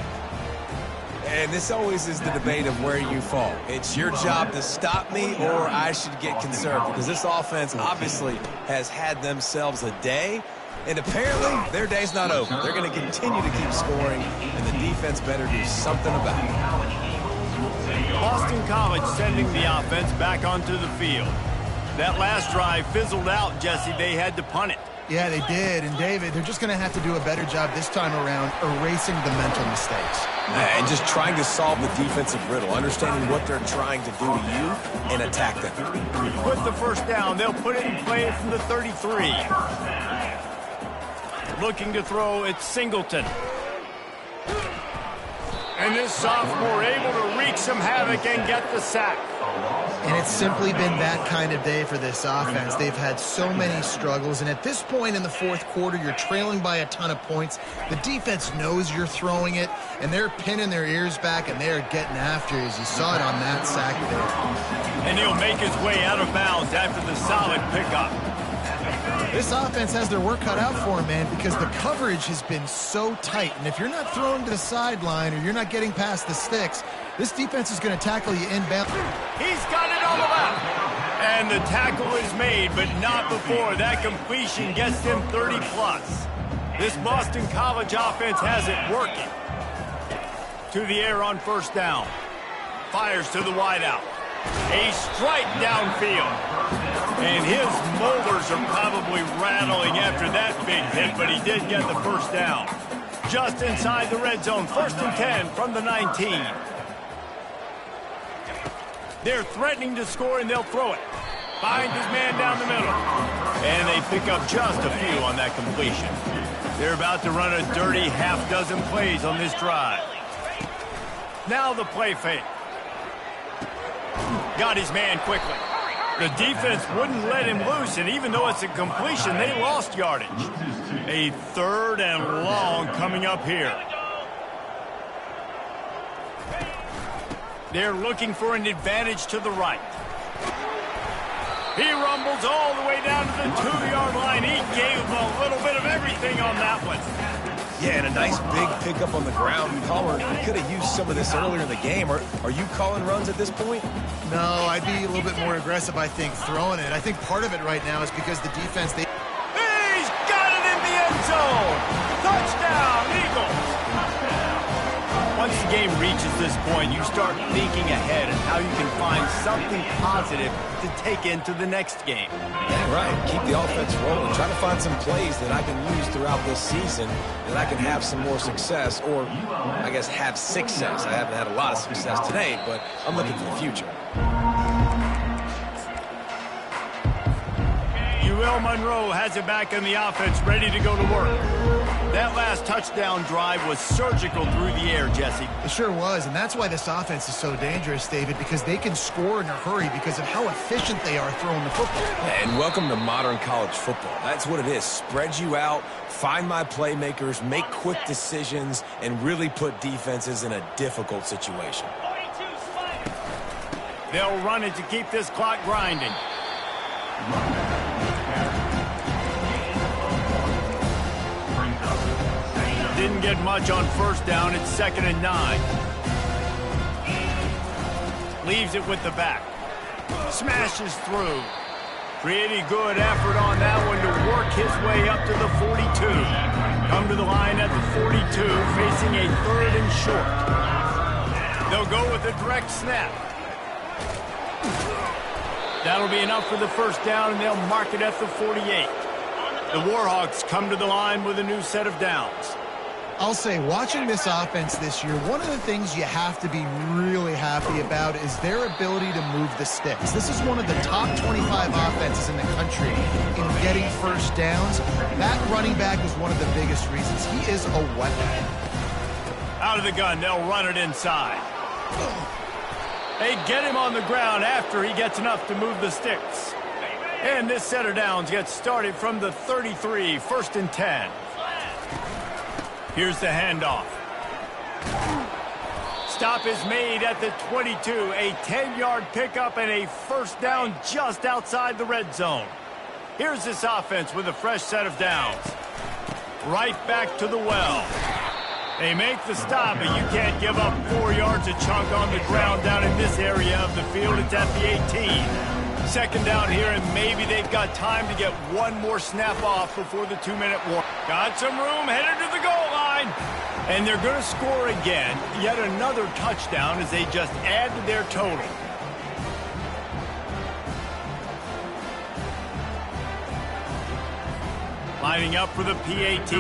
And this always is the debate of where you fall. It's your job to stop me, or I should get conserved, because this offense obviously has had themselves a day, and apparently their day's not over. They're going to continue to keep scoring, and the defense better do something about it. Boston College sending the offense back onto the field. That last drive fizzled out, Jesse. They had to punt it. Yeah, they did. And, David, they're just going to have to do a better job this time around erasing the mental mistakes. And just trying to solve the defensive riddle, understanding what they're trying to do to you and attack them. With the first down, they'll put it in play from the 33. Looking to throw, it's Singleton. And this sophomore able to wreak some havoc and get the sack. And it's simply been that kind of day for this offense. They've had so many struggles, and at this point in the fourth quarter, you're trailing by a ton of points. The defense knows you're throwing it, and they're pinning their ears back, and they're getting after you, as you saw it on that sack there. And he'll make his way out of bounds after the solid pickup. This offense has their work cut out for them, man, because the coverage has been so tight. And if you're not throwing to the sideline or you're not getting past the sticks, this defense is going to tackle you inbound. He's got it on the left. And the tackle is made, but not before that completion gets them 30-plus. This Boston College offense has it working. To the air on first down. Fires to the wideout. A strike downfield. And his molars are probably rattling after that big hit, but he did get the first down. Just inside the red zone, 1st and 10 from the 19. They're threatening to score, and they'll throw it. Finds his man down the middle. And they pick up just a few on that completion. They're about to run a dirty half-dozen plays on this drive. Now the play fake. Got his man quickly. The defense wouldn't let him loose, and even though it's a completion, they lost yardage. A 3rd and long coming up here. They're looking for an advantage to the right. He rumbles all the way down to the 2-yard line. He gave a little bit of everything on that one. Yeah, and a nice big pickup on the ground. Caller, you could have used some of this earlier in the game. Are you calling runs at this point? No, I'd be a little bit more aggressive, I think, throwing it. I think part of it right now is because the defense, He's got it in the end zone! Touchdown, Eagles! Once the game reaches this point, you start thinking ahead and how you can find something positive to take into the next game. Yeah, right. Keep the offense rolling. Try to find some plays that I can use throughout this season that I can have some more success, or I guess have success. I haven't had a lot of success today, but I'm looking for the future. Monroe has it back in the offense, ready to go to work. That last touchdown drive was surgical through the air, Jesse. It sure was, and that's why this offense is so dangerous, David, because they can score in a hurry because of how efficient they are throwing the football. Yeah, and welcome to modern college football. That's what it is. Spread you out, find my playmakers, make quick decisions, and really put defenses in a difficult situation. They'll run it to keep this clock grinding. Didn't get much on first down. It's 2nd and 9. Leaves it with the back. Smashes through. Pretty good effort on that one to work his way up to the 42. Come to the line at the 42, facing a 3rd and short. They'll go with a direct snap. That'll be enough for the first down, and they'll mark it at the 48. The Warhawks come to the line with a new set of downs. I'll say, watching this offense this year, one of the things you have to be really happy about is their ability to move the sticks. This is one of the top 25 offenses in the country in getting first downs. That running back is one of the biggest reasons. He is a weapon. Out of the gun, they'll run it inside. They get him on the ground after he gets enough to move the sticks. And this set of downs gets started from the 33, 1st and 10. Here's the handoff. Stop is made at the 22. A 10-yard pickup and a first down just outside the red zone. Here's this offense with a fresh set of downs. Right back to the well. They make the stop, but you can't give up 4 yards a chunk on the ground down in this area of the field. It's at the 18. 2nd down here, and maybe they've got time to get one more snap off before the 2-minute warning. Got some room, headed to the goal line. And they're going to score again, yet another touchdown as they just add to their total. Lining up for the PAT.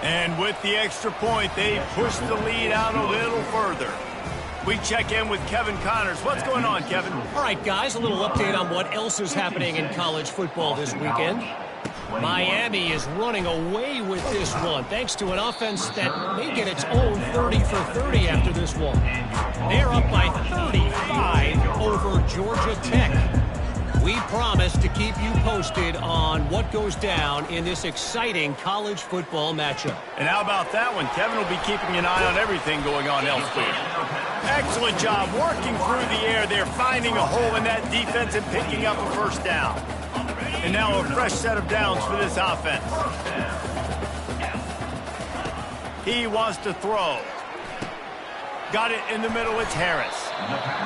And with the extra point, they push the lead out a little further. We check in with Kevin Connors. What's going on, Kevin? All right, guys, a little update on what else is happening in college football this weekend. Miami is running away with this one, thanks to an offense that may get its own 30 for 30 after this one. They're up by 35 over Georgia Tech. We promise to keep you posted on what goes down in this exciting college football matchup. And how about that one? Kevin will be keeping an eye on everything going on elsewhere. Excellent job working through the air. They're finding a hole in that defense and picking up a first down. And now a fresh set of downs for this offense. He wants to throw. Got it in the middle. It's Harris.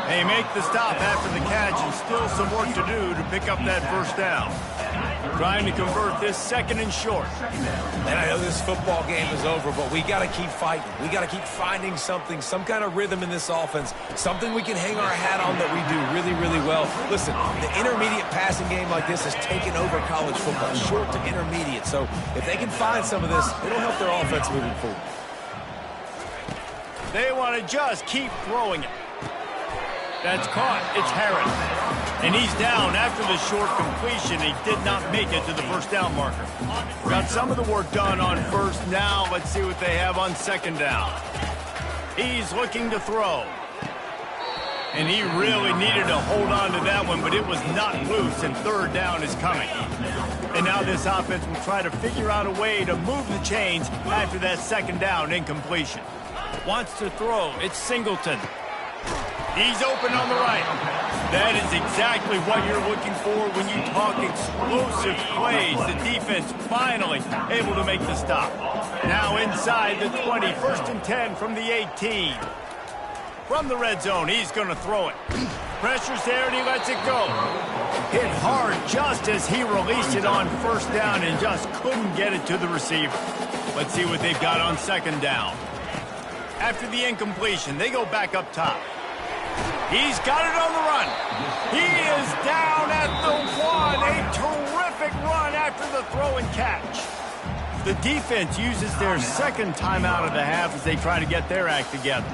They make the stop after the catch, and still some work to do to pick up that first down. Trying to convert this second and short. And I know this football game is over, but we got to keep fighting. We got to keep finding something, some kind of rhythm in this offense, something we can hang our hat on that we do really, really well. Listen, the intermediate passing game like this has taken over college football, short to intermediate. So if they can find some of this, it'll help their offense moving forward. They want to just keep throwing it. That's caught. It's Harris. And he's down after the short completion. He did not make it to the first down marker. Got some of the work done on first. Now let's see what they have on second down. He's looking to throw. And he really needed to hold on to that one, but it was not loose, and third down is coming. And now this offense will try to figure out a way to move the chains after that second down incompletion. Wants to throw. It's Singleton. He's open on the right. That is exactly what you're looking for when you talk explosive plays. The defense finally able to make the stop. Now inside the 20, first and 10 from the 18. From the red zone, he's going to throw it. Pressure's there, and he lets it go. Hit hard just as he released it on first down and just couldn't get it to the receiver. Let's see what they've got on second down. After the incompletion, they go back up top. He's got it on the run. He is down at the one. A terrific run after the throw and catch. The defense uses their second timeout of the half as they try to get their act together.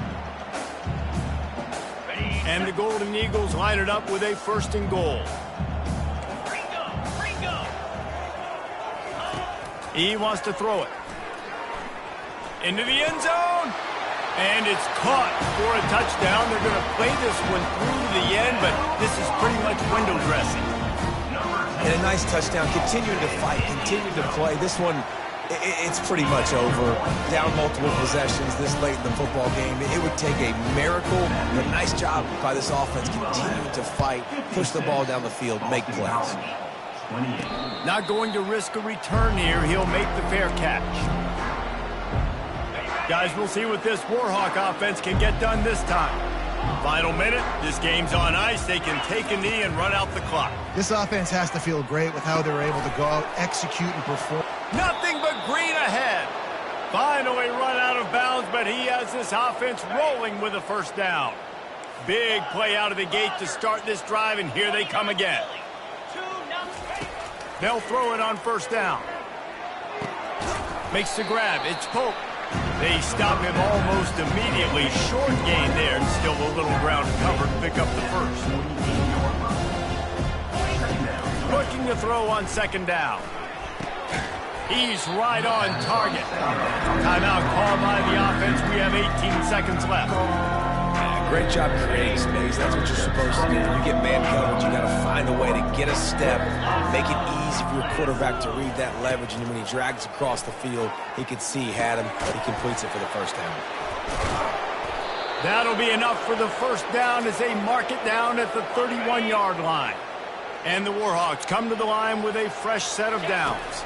And the Golden Eagles line it up with a first and goal. He wants to throw it. Into the end zone. And it's caught for a touchdown. They're going to play this one through to the end, but this is pretty much window dressing. And a nice touchdown. Continuing to fight, continuing to play. This one, it's pretty much over. Down multiple possessions this late in the football game. It would take a miracle, but nice job by this offense continuing to fight, push the ball down the field, make plays. Not going to risk a return here. He'll make the fair catch. Guys, we'll see what this Warhawk offense can get done this time. Final minute. This game's on ice. They can take a knee and run out the clock. This offense has to feel great with how they're able to go out, execute, and perform. Nothing but green ahead. Finally run out of bounds, but he has this offense rolling with a first down. Big play out of the gate to start this drive, and here they come again. They'll throw it on first down. Makes the grab. It's Pope. They stop him almost immediately. Short gain there. Still a little ground to cover to pick up the first. Looking to throw on second down. He's right on target. Timeout called by the offense. We have 18 seconds left. Great job creating space. That's what you're supposed to do. When you get man coverage, you got to find a way to get a step, make it easy for your quarterback to read that leverage, and when he drags across the field, he could see he had him. He completes it for the first down. That'll be enough for the first down as they mark it down at the 31-yard line. And the Warhawks come to the line with a fresh set of downs.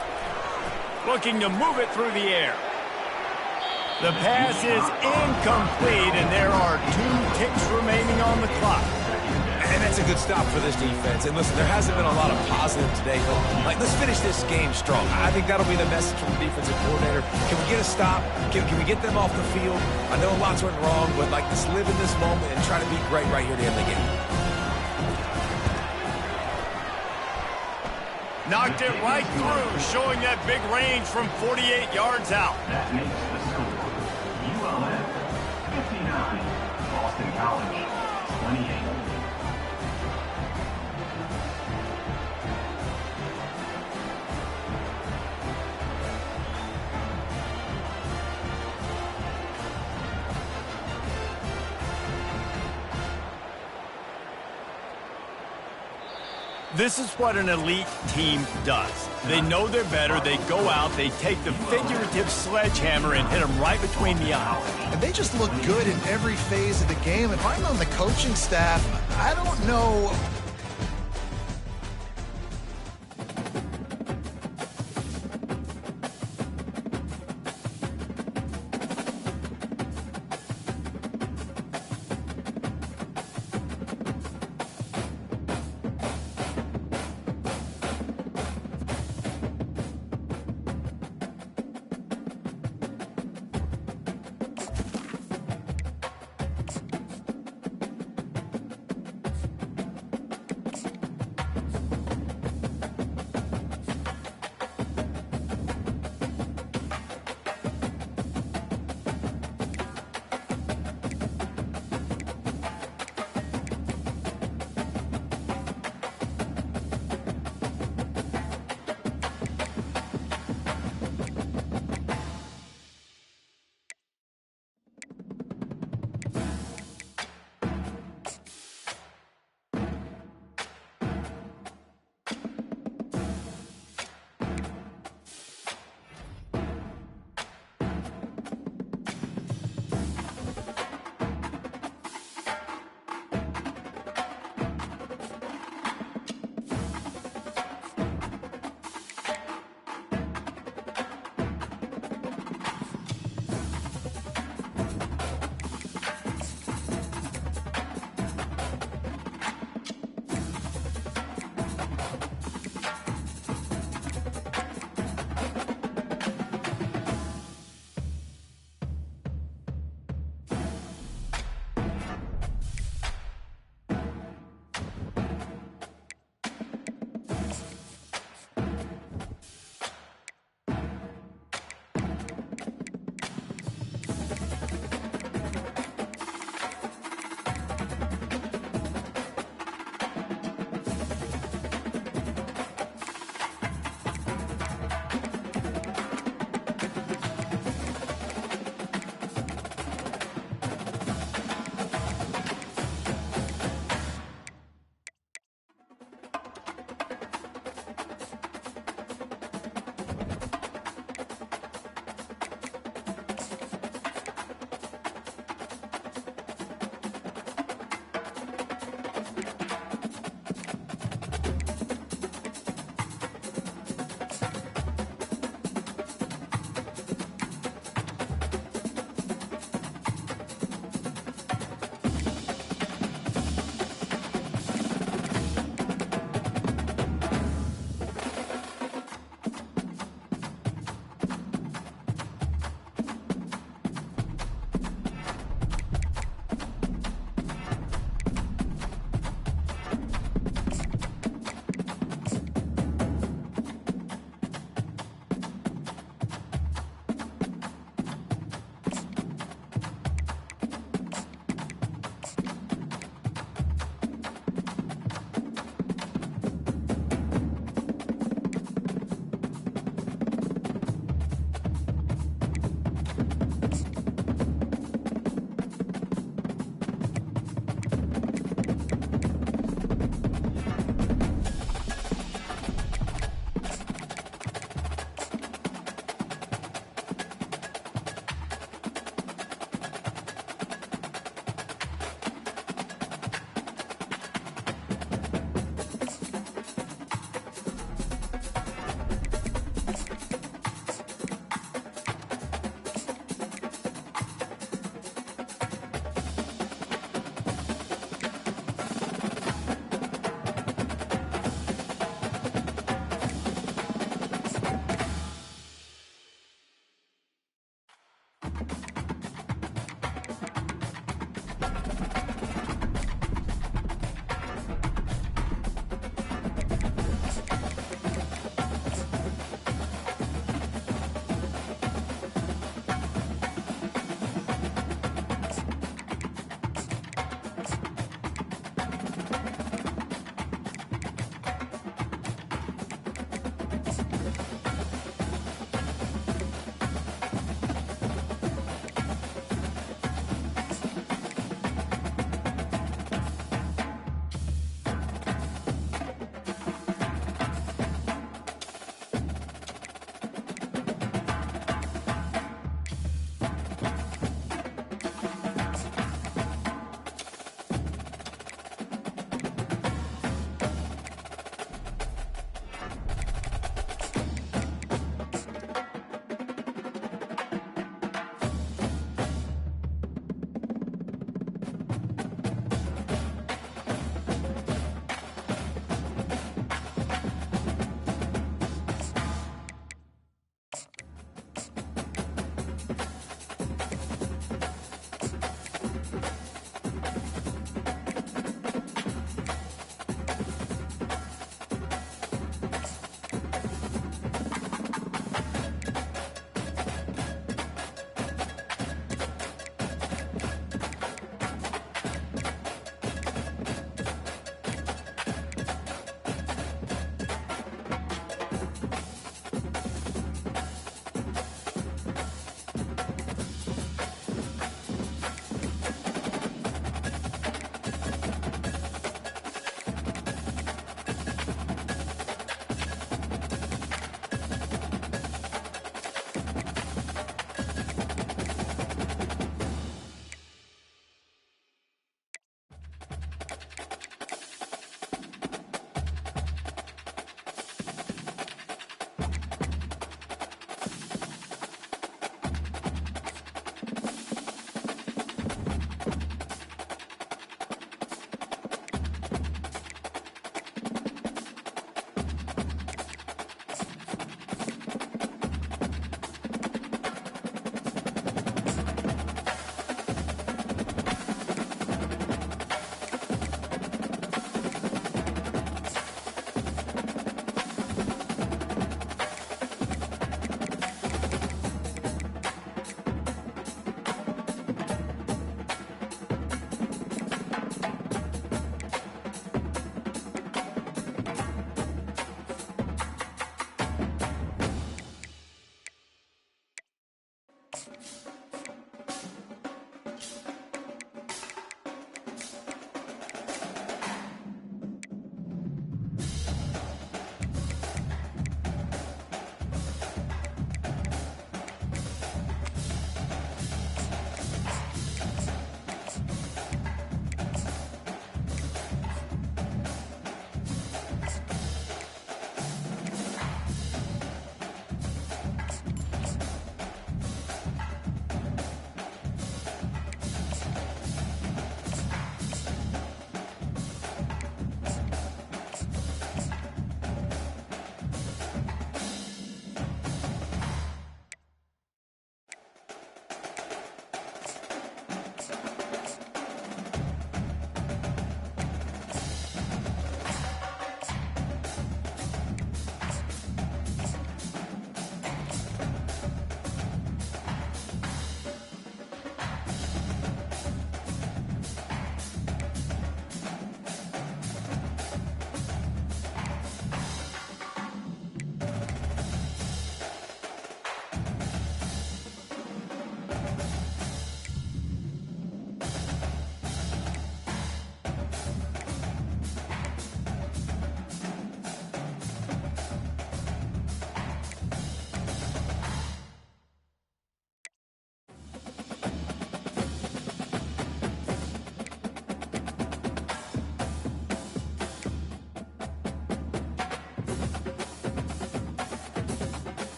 Looking to move it through the air. The pass is incomplete, and there are 2 ticks remaining on the clock. And That's a good stop for this defense. And listen, there hasn't been a lot of positive today, but like, let's finish this game strong. I think that'll be the message from the defensive coordinator. Can we get a stop? Can we get them off the field? I know lots went wrong, but like, let's live in this moment and try to be great right here to end the game. Knocked it right through, showing that big range from 48 yards out. That makes the score ULM 59, Boston College 28. This is what an elite team does. They know they're better. They go out, they take the figurative sledgehammer and hit them right between the eyes. And they just look good in every phase of the game. If I'm on the coaching staff, I don't know.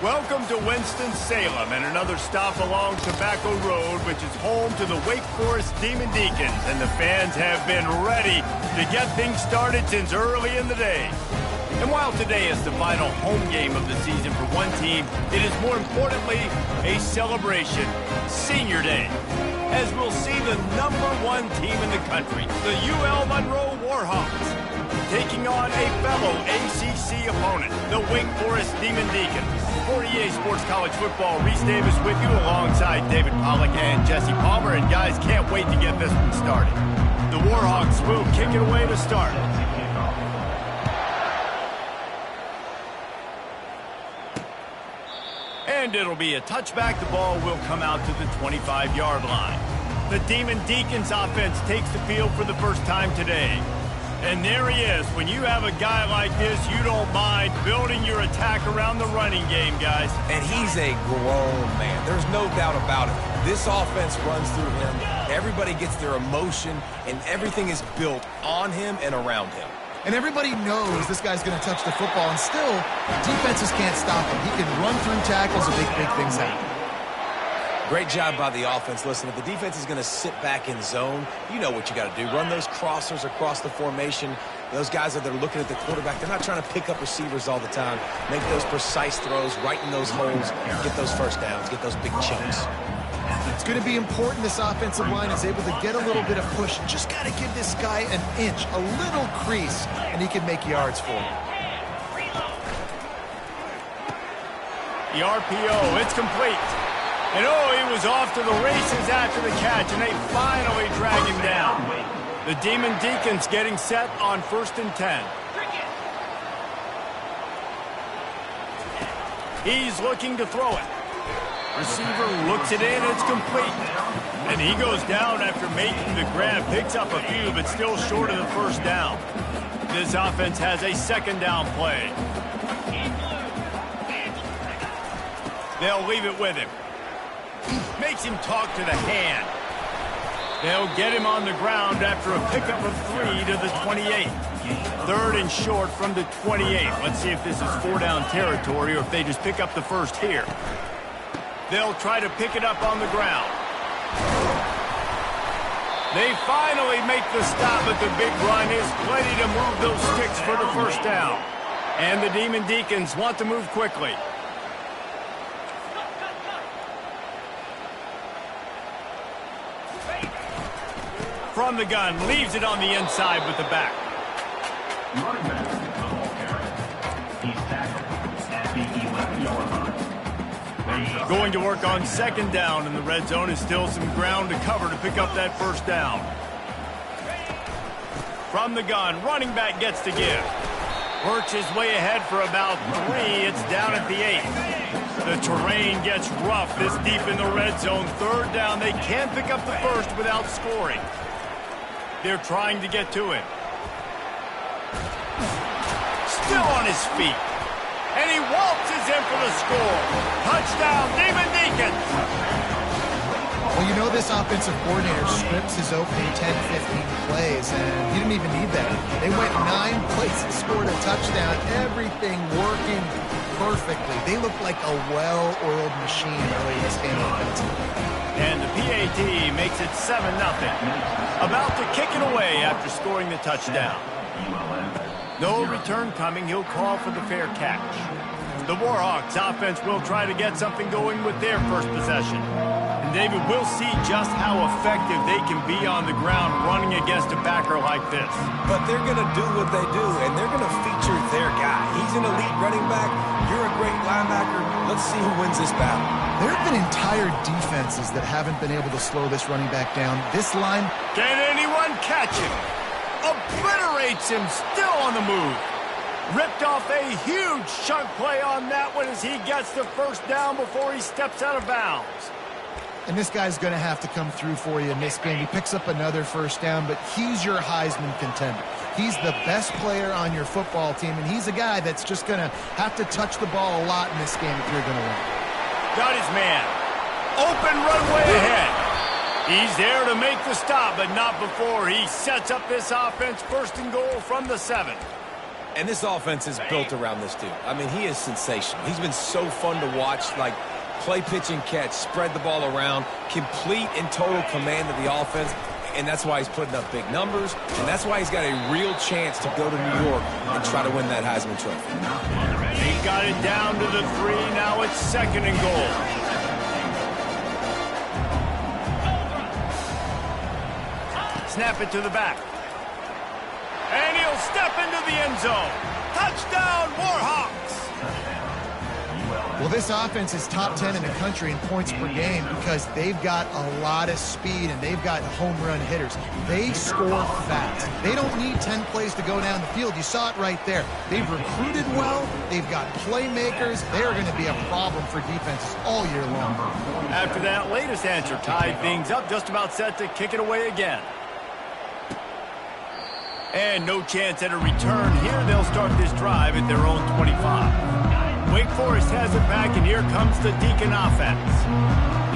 Welcome to Winston-Salem and another stop along Tobacco Road, which is home to the Wake Forest Demon Deacons, and the fans have been ready to get things started since early in the day. And while today is the final home game of the season for one team, it is more importantly a celebration, Senior Day, as we'll see the #1 team in the country, the UL Monroe Warhawks, taking on a fellow ACC opponent, the Wake Forest Demon Deacons. For EA Sports College Football, Reese Davis with you alongside David Pollack and Jesse Palmer. And guys, can't wait to get this one started. The Warhawks will kick it away to start. And it'll be a touchback. The ball will come out to the 25-yard line. The Demon Deacons offense takes the field for the first time today. And there he is. When you have a guy like this, you don't mind building your attack around the running game, guys. And he's a grown man. There's no doubt about it. This offense runs through him. Everybody gets their emotion, and everything is built on him and around him. And everybody knows this guy's going to touch the football, and still, defenses can't stop him. He can run through tackles and make big things happen. Great job by the offense. Listen, if the defense is going to sit back in zone, you know what you got to do. Run those crossers across the formation. Those guys that are looking at the quarterback, they're not trying to pick up receivers all the time. Make those precise throws right in those holes. Get those first downs. Get those big chunks. It's going to be important this offensive line is able to get a little bit of push. Just got to give this guy an inch, a little crease, and he can make yards for him. The RPO, it's complete. And oh, he was off to the races after the catch, and they finally drag him down. The Demon Deacons getting set on 1st and 10. He's looking to throw it. Receiver looks it in, it's complete. And he goes down after making the grab, picks up a few, but still short of the first down. This offense has a 2nd down play. They'll leave it with him. Makes him talk to the hand. They'll get him on the ground after a pickup of 3 to the 28. 3rd and short from the 28. Let's see if this is 4-down territory or if they just pick up the first here. They'll try to pick it up on the ground. They finally make the stop, but the big run is plenty to move those sticks for the first down. And the Demon Deacons want to move quickly. From the gun, leaves it on the inside with the back. Running back, the ball carrier. He's tackled at the 11-yard line. Going to work on 2nd down, and the red zone is still some ground to cover to pick up that first down. From the gun, running back gets to give. Works his way ahead for about 3. It's down at the 8. The terrain gets rough this deep in the red zone. 3rd down, they can't pick up the first without scoring. They're trying to get to him. Still on his feet. And he waltzes in for the score. Touchdown, Demon Deacons. Well, you know this offensive coordinator scripts his opening 10, 15 plays, and he didn't even need that. They went 9 plays and scored a touchdown. Everything working perfectly. They look like a well-oiled machine early in this game offensively. And the PAT makes it 7-0. About to kick it away after scoring the touchdown. No return coming. He'll call for the fair catch. The Warhawks offense will try to get something going with their first possession. And David, we'll see just how effective they can be on the ground running against a backer like this. But they're going to do what they do, and they're going to feature their guy. He's an elite running back. You're a great linebacker. Let's see who wins this battle. There have been entire defenses that haven't been able to slow this running back down. This line... Can anyone catch him? Obliterates him, still on the move. Ripped off a huge chunk play on that one as he gets the first down before he steps out of bounds. And this guy's going to have to come through for you in this game. He picks up another first down, but he's your Heisman contender. He's the best player on your football team, and he's a guy that's just going to have to touch the ball a lot in this game if you're going to win. Got his man. Open runway ahead. He's there to make the stop, but not before he sets up this offense 1st and goal from the 7. And this offense is built around this dude. I mean, he is sensational. He's been so fun to watch, like play, pitch, and catch, spread the ball around, complete and total command of the offense. And that's why he's putting up big numbers, and that's why he's got a real chance to go to New York and try to win that Heisman Trophy. He got it down to the 3. Now it's 2nd and goal. Snap it to the back. And he'll step into the end zone. Touchdown, Warhawks! Well, this offense is top 10 in the country in points per game because they've got a lot of speed and they've got home run hitters. They score fast. They don't need 10 plays to go down the field. You saw it right there. They've recruited well. They've got playmakers. They're going to be a problem for defenses all year long. After that latest answer tied things up, just about set to kick it away again. And no chance at a return here. They'll start this drive at their own 25. Wake Forest has it back, and here comes the Deacon offense.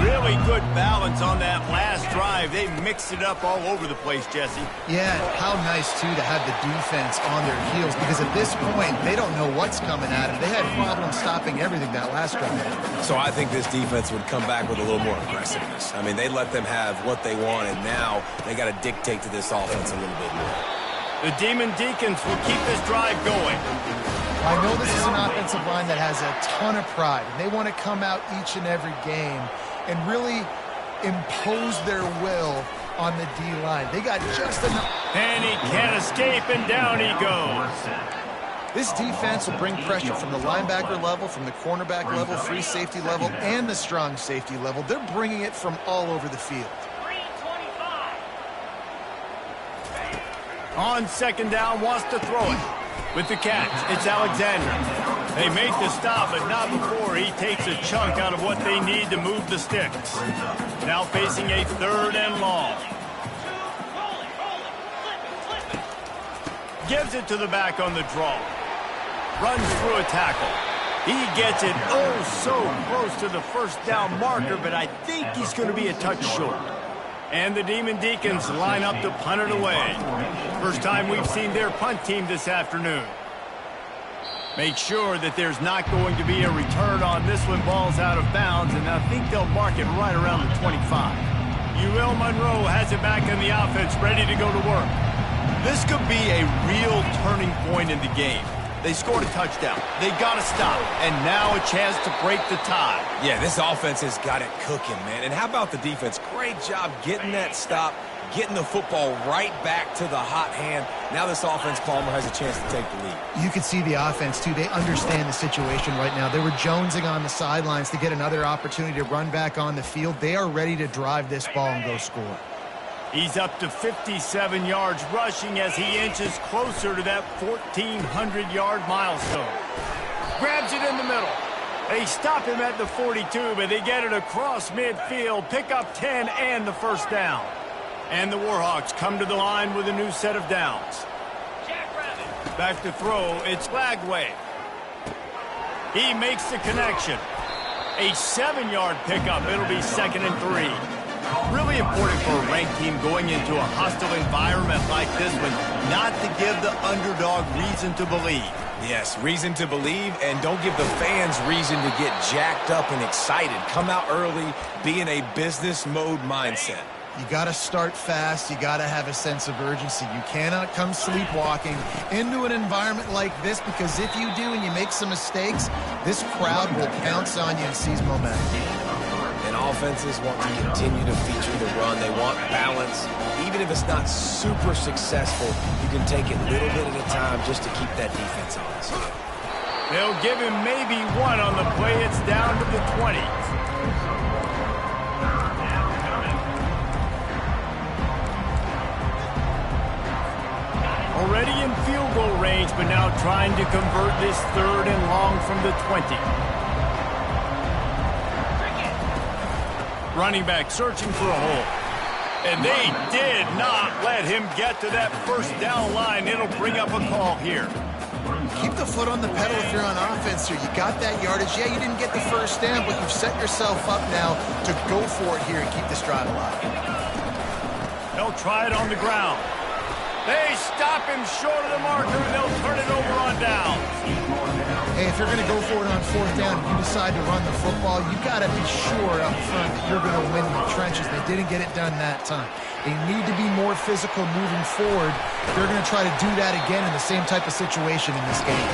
Really good balance on that last drive. They mixed it up all over the place, Jesse. Yeah, how nice, too, to have the defense on their heels, because at this point, they don't know what's coming at them. They had problems stopping everything that last drive. So I think this defense would come back with a little more aggressiveness. I mean, they let them have what they want, and now they got to dictate to this offense a little bit more. The Demon Deacons will keep this drive going. I know this is an offensive line that has a ton of pride, and they want to come out each and every game and really impose their will on the D-line. They got just enough. And he can't escape, and down he goes. This defense will bring pressure from the linebacker level, from the cornerback level, free safety level, and the strong safety level. They're bringing it from all over the field. On 2nd down, wants to throw it. With the catch, it's Alexander. They make the stop, but not before he takes a chunk out of what they need to move the sticks. Now facing a 3rd and long. Gives it to the back on the draw. Runs through a tackle. He gets it so close to the 1st down marker, but I think he's going to be a touch short. And the Demon Deacons line up to punt it away. First time we've seen their punt team this afternoon. Make sure that there's not going to be a return on this one. Ball's out of bounds, and I think they'll mark it right around the 25. UL Monroe has it back in the offense, ready to go to work. This could be a real turning point in the game. They scored a touchdown. They got to stop. And now a chance to break the tie. Yeah, this offense has got it cooking, man. And how about the defense? Great job getting that stop, getting the football right back to the hot hand. Now this offense, Palmer, has a chance to take the lead. You can see the offense, too. They understand the situation right now. They were jonesing on the sidelines to get another opportunity to run back on the field. They are ready to drive this ball and go score. He's up to 57 yards rushing as he inches closer to that 1,400-yard milestone. Grabs it in the middle. They stop him at the 42, but they get it across midfield, pick up 10 and the 1st down. And the Warhawks come to the line with a new set of downs. Back to throw, it's Lagway. He makes the connection. A 7-yard pickup, it'll be 2nd and 3. Really important for a ranked team going into a hostile environment like this one, not to give the underdog reason to believe. Yes, reason to believe, and don't give the fans reason to get jacked up and excited. Come out early, be in a business mode mindset. You got to start fast. You got to have a sense of urgency. You cannot come sleepwalking into an environment like this, because if you do and you make some mistakes, this crowd will pounce on you and seize momentum. And offenses want to continue to feature the run. They want balance. Even if it's not super successful, you can take it little bit at a time just to keep that defense honest. They'll give him maybe one on the play. It's down to the 20. Already in field goal range, but now trying to convert this 3rd and long from the 20. Running back searching for a hole. And they did not let him get to that 1st down line. It'll bring up a call here. Keep the foot on the pedal if you're on offense here. You got that yardage. Yeah, you didn't get the 1st down, but you've set yourself up now to go for it here and keep this drive alive. They'll try it on the ground. They stop him short of the marker, and they'll turn it over on down. Hey, if you're going to go for it on fourth down and you decide to run the football, you got to be sure up front that you're going to win in the trenches. They didn't get it done that time. They need to be more physical moving forward. They're going to try to do that again in the same type of situation in this game.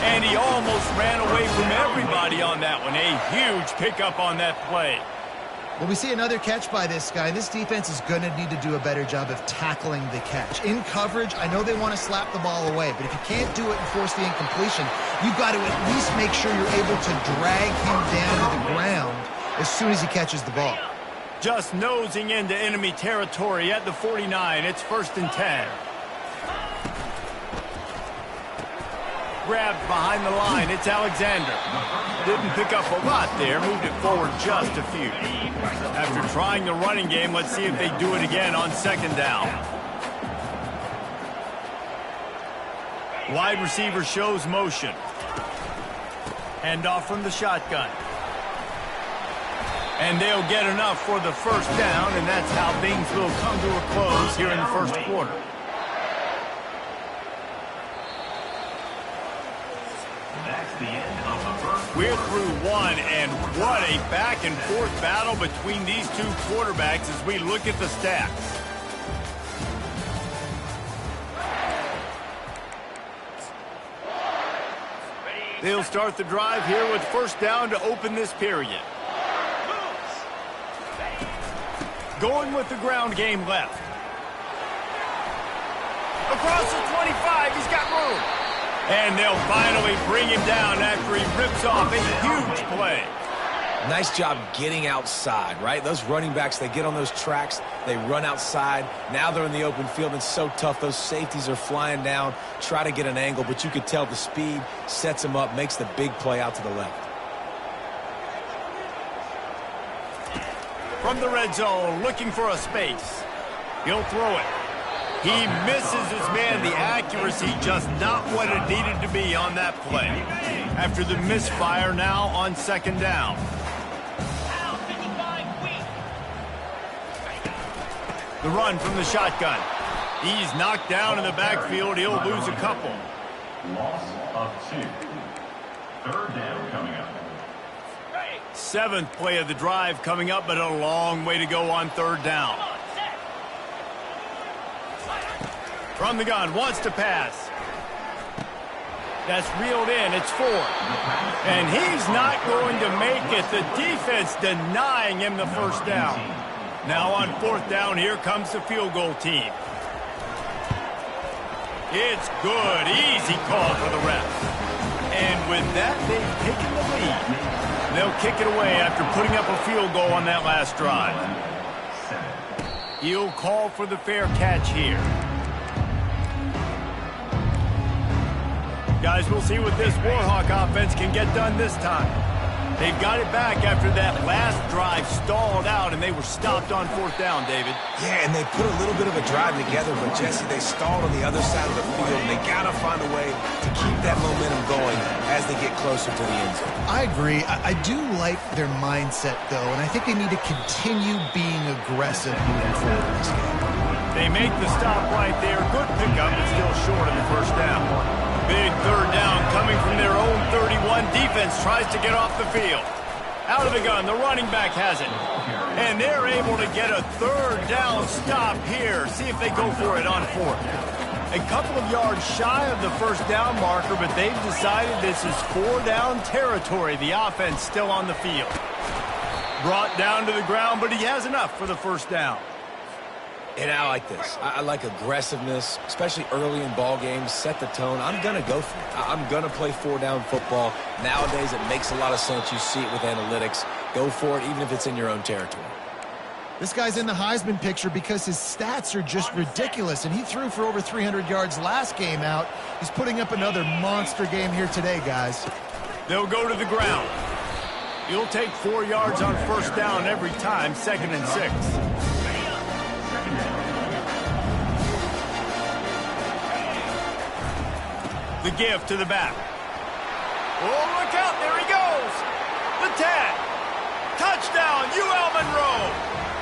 And he almost ran away from everybody on that one. A huge pickup on that play. Well, we see another catch by this guy. This defense is going to need to do a better job of tackling the catch. In coverage, I know they want to slap the ball away, but if you can't do it and force the incompletion, you've got to at least make sure you're able to drag him down to the ground as soon as he catches the ball. Just nosing into enemy territory at the 49. It's 1st and 10. Grabbed behind the line. It's Alexander. Didn't pick up a lot there. Moved it forward just a few. After trying the running game, let's see if they do it again on 2nd down. Wide receiver shows motion. Handoff from the shotgun. And they'll get enough for the 1st down, and that's how things will come to a close here in the 1st quarter. That's the end of the first. We're through one, and what a back-and-forth battle between these two quarterbacks as we look at the stats. They'll start the drive here with 1st down to open this period. Going with the ground game left. Across the 25, he's got room. And they'll finally bring him down after he rips off a huge play. Nice job getting outside, right? Those running backs, they get on those tracks, they run outside. Now they're in the open field. It's so tough. Those safeties are flying down, try to get an angle, but you could tell the speed sets him up, makes the big play out to the left. From the red zone, looking for a space. He'll throw it. He misses his man. The accuracy just not what it needed to be on that play. After the misfire, now on 2nd down. The run from the shotgun. He's knocked down in the backfield. He'll lose a couple. Loss of 2. 3rd down coming up. 7th play of the drive coming up, but a long way to go on 3rd down. From the gun, wants to pass. That's reeled in, it's 4. And he's not going to make it. The defense denying him the 1st down. Now on 4th down, here comes the field goal team. It's good, easy call for the refs. And with that, they've taken the lead. They'll kick it away after putting up a field goal on that last drive. He'll call for the fair catch here. Guys, we'll see what this Warhawk offense can get done this time. They've got it back after that last drive stalled out, and they were stopped on 4th down, David. Yeah, and they put a little bit of a drive together, but, Jesse, they stalled on the other side of the field, and they got to find a way to keep that momentum going as they get closer to the end zone. I agree. I do like their mindset, though, and I think they need to continue being aggressive moving forward in this game. They make the stop right there. Good pickup, but still short of the 1st down. Big 3rd down coming from their own 31. Defense tries to get off the field. Out of the gun, the running back has it. And they're able to get a 3rd down stop here. See if they go for it on 4th. A couple of yards shy of the 1st down marker, but they've decided this is 4 down territory. The offense still on the field. Brought down to the ground, but he has enough for the 1st down. And I like this. I like aggressiveness, especially early in ball games. Set the tone. I'm going to go for it. I'm going to play 4-down football. Nowadays, it makes a lot of sense. You see it with analytics. Go for it, even if it's in your own territory. This guy's in the Heisman picture because his stats are just ridiculous, and he threw for over 300 yards last game out. He's putting up another monster game here today, guys. They'll go to the ground. He'll take 4 yards on 1st down every time, 2nd and 6. The give to the back. Oh, look out. There he goes. The tag. Touchdown, UL Monroe.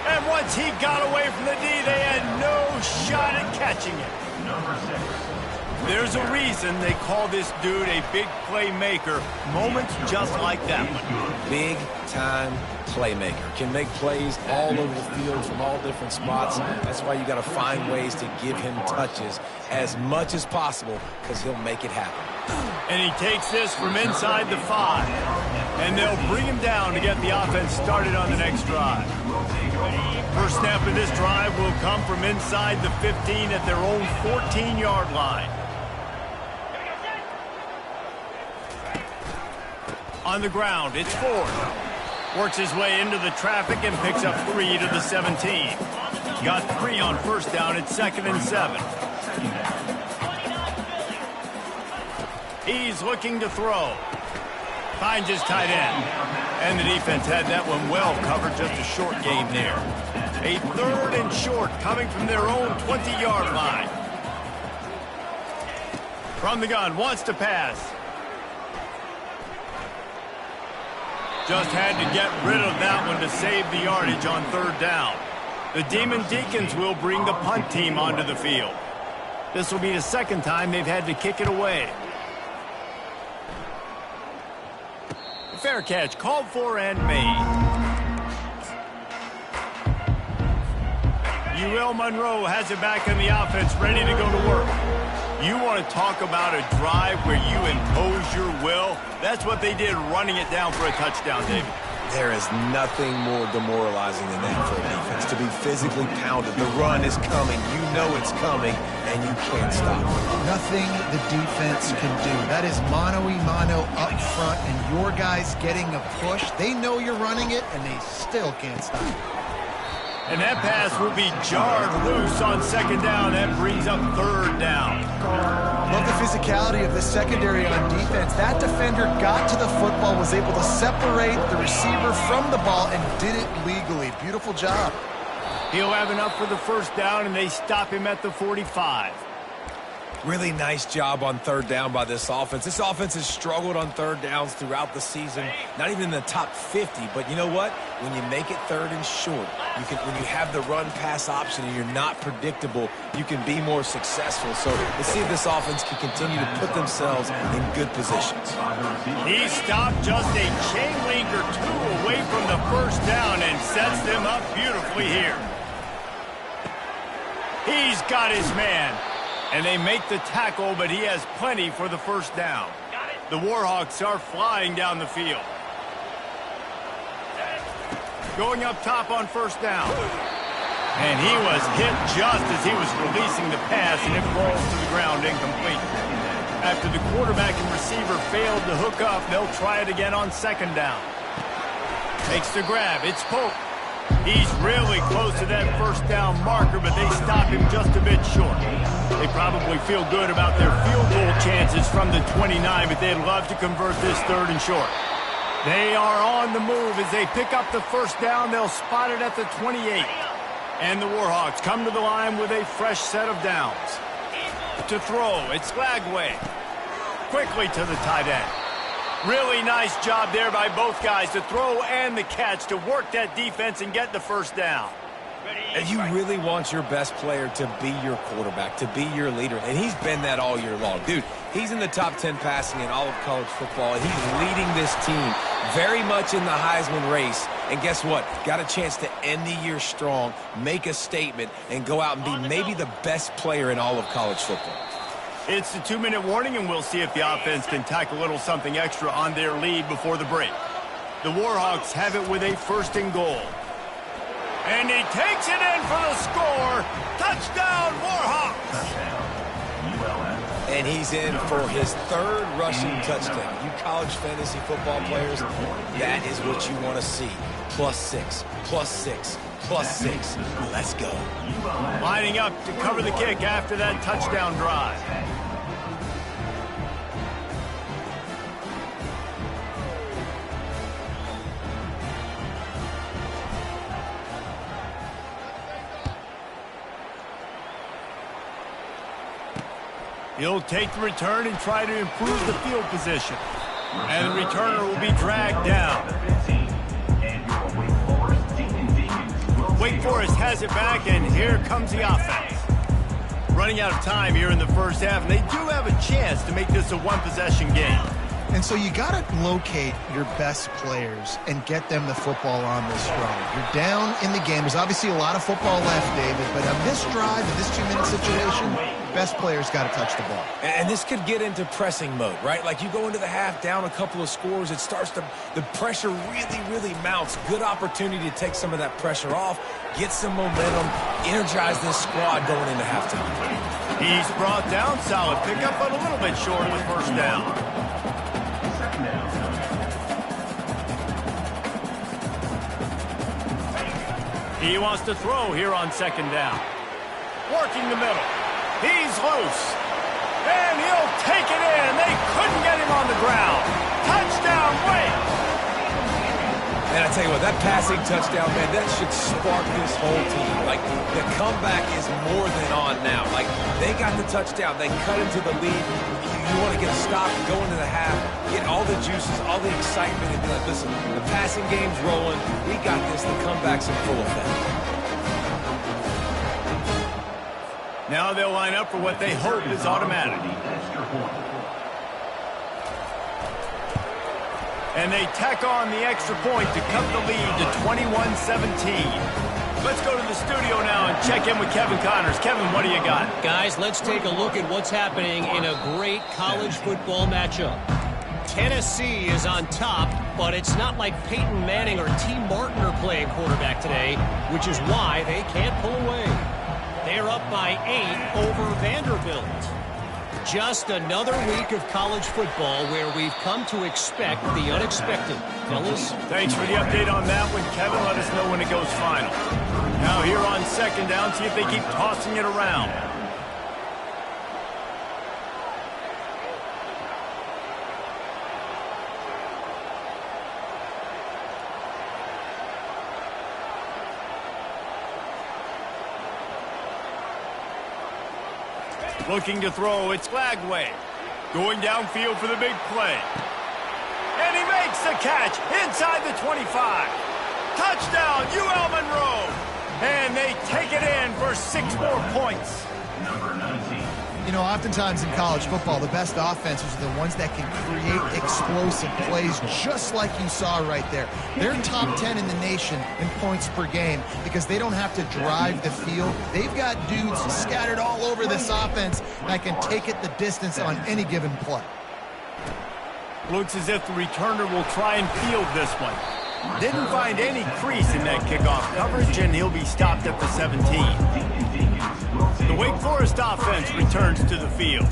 And once he got away from the D, they had no shot at catching it. number 6. There's a reason they call this dude a big playmaker. Moments just like that one. Big-time playmaker. Can make plays all over the field from all different spots. That's why you got to find ways to give him touches as much as possible, because he'll make it happen. And he takes this from inside the 5. And they'll bring him down to get the offense started on the next drive. First snap of this drive will come from inside the 15 at their own 14-yard line. On the ground, it's Ford. Works his way into the traffic and picks up 3 to the 17. Got 3 on first down. It's 2nd and 7. He's looking to throw. Finds his tight end. And the defense had that one well covered, just a short game there. A 3rd and short coming from their own 20-yard line. From the gun, wants to pass. Just had to get rid of that one to save the yardage on 3rd down. The Demon Deacons will bring the punt team onto the field. This will be the 2nd time they've had to kick it away. Fair catch, called for and made. Monroe has it back in the offense, ready to go to work. You want to talk about a drive where you impose your will? That's what they did, running it down for a touchdown, David. There is nothing more demoralizing than that for a defense, to be physically pounded. The run is coming. You know it's coming, and you can't stop it. Nothing the defense can do. That is mano-a-mano up front, and your guys getting a push. They know you're running it, and they still can't stop it. And that pass will be jarred loose on 2nd down. That brings up 3rd down. Love the physicality of the secondary on defense. That defender got to the football, was able to separate the receiver from the ball, and did it legally. Beautiful job. He'll have enough for the 1st down, and they stop him at the 45. Really nice job on 3rd down by this offense. This offense has struggled on 3rd downs throughout the season. Not even in the top 50, but you know what? When you make it 3rd and short, when you have the run-pass option and you're not predictable, you can be more successful. So let's see if this offense can continue to put themselves in good positions. He stopped just a chain link or 2 away from the 1st down and sets them up beautifully here. He's got his man. And they make the tackle, but he has plenty for the 1st down. The Warhawks are flying down the field. Going up top on 1st down. And he was hit just as he was releasing the pass, and it falls to the ground incomplete. After the quarterback and receiver failed to hook up, they'll try it again on 2nd down. Takes the grab. It's Pope. He's really close to that 1st down marker, but they stop him just a bit short. They probably feel good about their field goal chances from the 29, but they'd love to convert this 3rd and short. They are on the move as they pick up the 1st down. They'll spot it at the 28. And the Warhawks come to the line with a fresh set of downs. To throw, it's Lagway. Quickly to the tight end. Really nice job there by both guys, to throw and the catch, to work that defense and get the 1st down. And you really want your best player to be your quarterback, to be your leader. And he's been that all year long. Dude, he's in the top 10 passing in all of college football, and he's leading this team very much in the Heisman race. And guess what? Got a chance to end the year strong, make a statement, and go out and be maybe the best player in all of college football. It's the 2-minute warning, and we'll see if the offense can tack a little something extra on their lead before the break. The Warhawks have it with a 1st and goal. And he takes it in for the score. Touchdown, Warhawks! And he's in for his 3rd rushing touchdown. You college fantasy football players, that is what you want to see. +6, +6, +6. Let's go. Lining up to cover the kick after that touchdown drive. He'll take the return and try to improve the field position. And the returner will be dragged down. Wake Forest has it back, and here comes the offense. running out of time here in the first half, and they do have a chance to make this a one-possession game. And so you got to locate your best players and get them the football on this drive. You're down in the game. There's obviously a lot of football left, David, but on this drive, in this 2-minute situation, best players got to touch the ball. And this could get into pressing mode, right? Like you go into the half down a couple of scores, it starts to, the pressure really mounts. Good opportunity to take some of that pressure off, get some momentum, energize this squad going into halftime. He's brought down, solid pickup, but a little bit short of the first down. He wants to throw here on second down. Working the middle. He's loose. And he'll take it in. They couldn't get him on the ground. Touchdown, Wake. And I tell you what, that passing touchdown, man, that should spark this whole team. Like, the comeback is more than on now. Like, they got the touchdown. They cut into the lead. You want to get a stop, go into the half, get all the juices, all the excitement, and be like, listen, the passing game's rolling. We got this. The comeback's in full effect. Now they'll line up for what they hope is automatic. And they tack on the extra point to cut the lead to 21-17. Let's go to the studio now and check in with Kevin Connors. Kevin, what do you got? Guys, let's take a look at what's happening in a great college football matchup. Tennessee is on top, but it's not like Peyton Manning or T. Martin are playing quarterback today, which is why they can't pull away. They're up by 8 over Vanderbilt. Just another week of college football where we've come to expect the unexpected. Fellas? Thanks for the update on that one, Kevin. Let us know when it goes final. Now here on second down, see if they keep tossing it around. Looking to throw, it's Flagway. Going downfield for the big play. And he makes the catch inside the 25. Touchdown, UL Monroe. And they take it in for 6 more points. Number 19. You know, oftentimes in college football, the best offenses are the ones that can create explosive plays, just like you saw right there. They're top 10 in the nation in points per game because they don't have to drive the field. They've got dudes scattered all over this offense that can take it the distance on any given play. Looks as if the returner will try and field this one. Didn't find any crease in that kickoff coverage, and he'll be stopped at the 17. The Wake Forest offense returns to the field.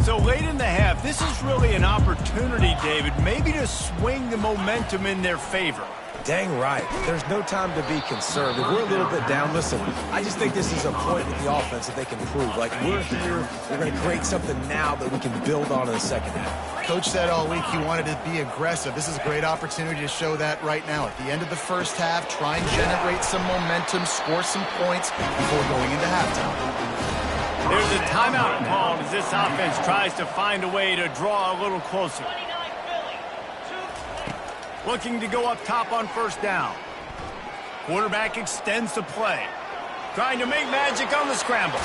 So late in the half, this is really an opportunity, David, maybe to swing the momentum in their favor. Dang right. There's no time to be concerned. If we're a little bit down, listen, I just think this is a point with the offense that they can prove. Like, we're here, we're going to create something now that we can build on in the second half. Coach said all week he wanted to be aggressive. This is a great opportunity to show that right now. At the end of the first half, try and generate some momentum, score some points before going into halftime. There's a timeout called as this offense tries to find a way to draw a little closer. Looking to go up top on first down. Quarterback extends the play. Trying to make magic on the scramble.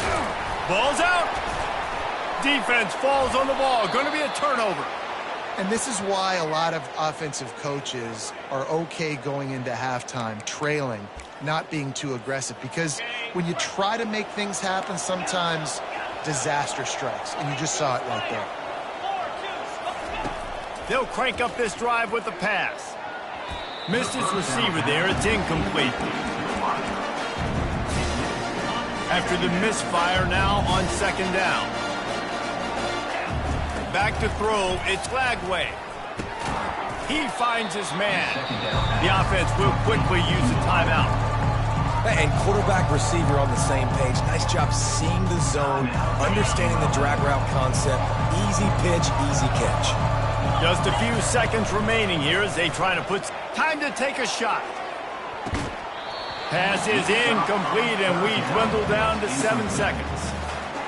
Ball's out. Defense falls on the ball. Going to be a turnover. And this is why a lot of offensive coaches are okay going into halftime, trailing, not being too aggressive. Because when you try to make things happen, sometimes disaster strikes. And you just saw it right there. They'll crank up this drive with a pass. Missed his receiver there. It's incomplete. After the misfire, now on second down. Back to throw. It's Flagway. He finds his man. The offense will quickly use a timeout. And quarterback receiver on the same page. Nice job seeing the zone, understanding the drag route concept. Easy pitch, easy catch. Just a few seconds remaining here as they try to put time to take a shot. Pass is incomplete, and we dwindle down to 7 seconds.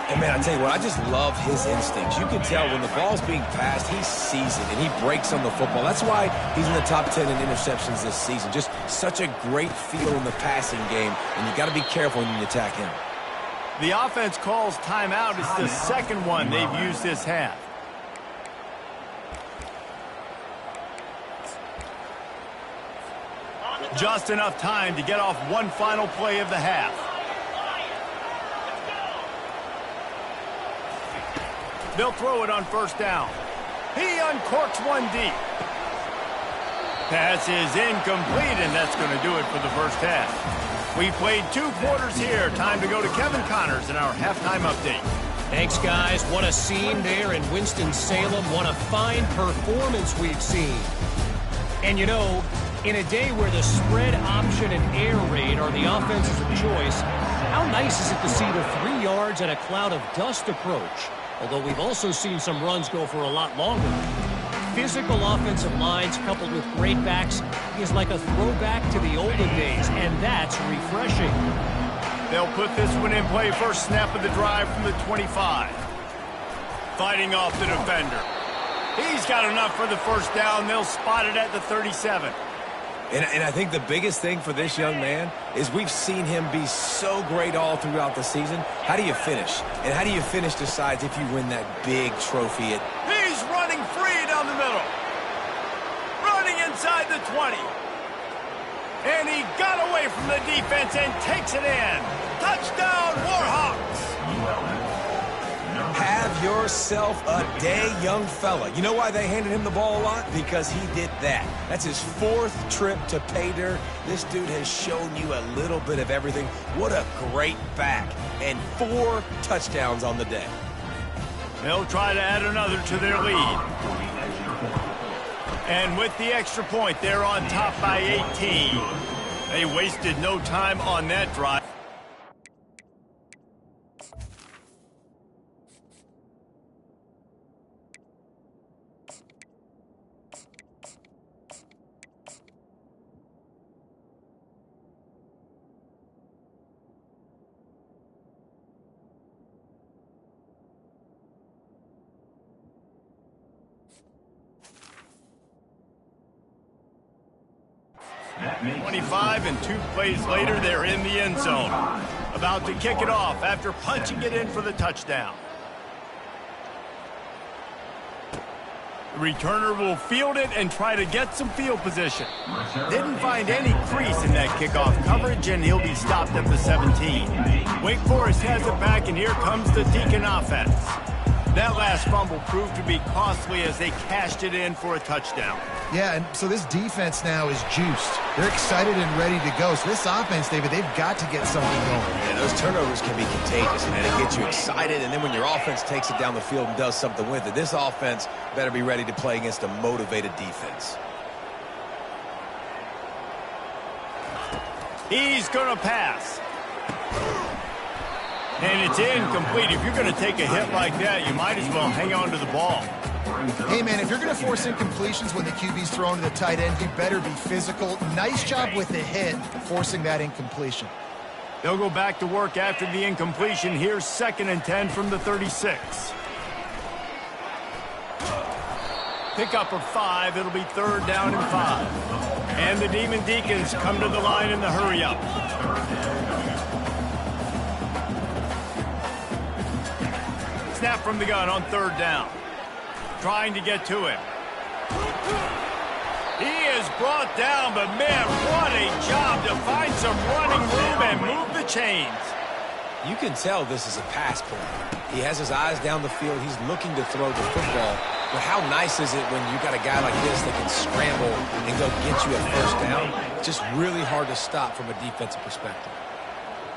And, man, I tell you what, I just love his instincts. You can tell when the ball's being passed, he sees it, and he breaks on the football. That's why he's in the top 10 in interceptions this season. Just such a great feel in the passing game, and you got to be careful when you attack him. The offense calls timeout. It's the second one they've used this half. Just enough time to get off one final play of the half. They'll throw it on first down. He uncorks one deep. Pass is incomplete, and that's going to do it for the first half. We played 2 quarters here. Time to go to Kevin Connors in our halftime update. Thanks, guys. What a scene there in Winston-Salem. What a fine performance we've seen. And, you know, in a day where the spread option and air raid are the offenses of choice, how nice is it to see the 3 yards and a cloud of dust approach? Although we've also seen some runs go for a lot longer. Physical offensive lines coupled with great backs is like a throwback to the olden days, and that's refreshing. They'll put this one in play first snap of the drive from the 25. Fighting off the defender. He's got enough for the first down. They'll spot it at the 37. And I think the biggest thing for this young man is we've seen him be so great all throughout the season. How do you finish? And how do you finish decides if you win that big trophy. He's running free down the middle. Running inside the 20. And he got away from the defense and takes it in. Touchdown, Warhawks. Have yourself a day, young fella. You know why they handed him the ball a lot? Because he did that. That's his 4th trip to pay dirt. This dude has shown you a little bit of everything. What a great back. And 4 touchdowns on the day. They'll try to add another to their lead. And with the extra point, they're on top by 18. They wasted no time on that drive. That makes 25 and 2 plays later, they're in the end zone. About to kick it off after punching it in for the touchdown. The returner will field it and try to get some field position. Didn't find any crease in that kickoff coverage, and he'll be stopped at the 17. Wake Forest has it back, and here comes the Deacon offense. That last fumble proved to be costly as they cashed it in for a touchdown. Yeah, and so this defense now is juiced. They're excited and ready to go. So this offense, David, they've got to get something going. Yeah, those turnovers can be contagious, man. It gets you excited, and then when your offense takes it down the field and does something with it, this offense better be ready to play against a motivated defense. He's going to pass. And it's incomplete. If you're going to take a hit like that, you might as well hang on to the ball. Hey, man, if you're going to force incompletions when the QB's thrown to the tight end, you better be physical. Nice job with the hit, forcing that incompletion. They'll go back to work after the incompletion. Here's 2nd and 10 from the 36. Pickup of 5. It'll be 3rd down and 5. And the Demon Deacons come to the line in the hurry-up. Snap from the gun on 3rd down. Trying to get to him. He is brought down, but man, what a job to find some running room and move the chains. You can tell this is a pass play. He has his eyes down the field. He's looking to throw the football. But how nice is it when you got a guy like this that can scramble and go get you a first down? Just really hard to stop from a defensive perspective.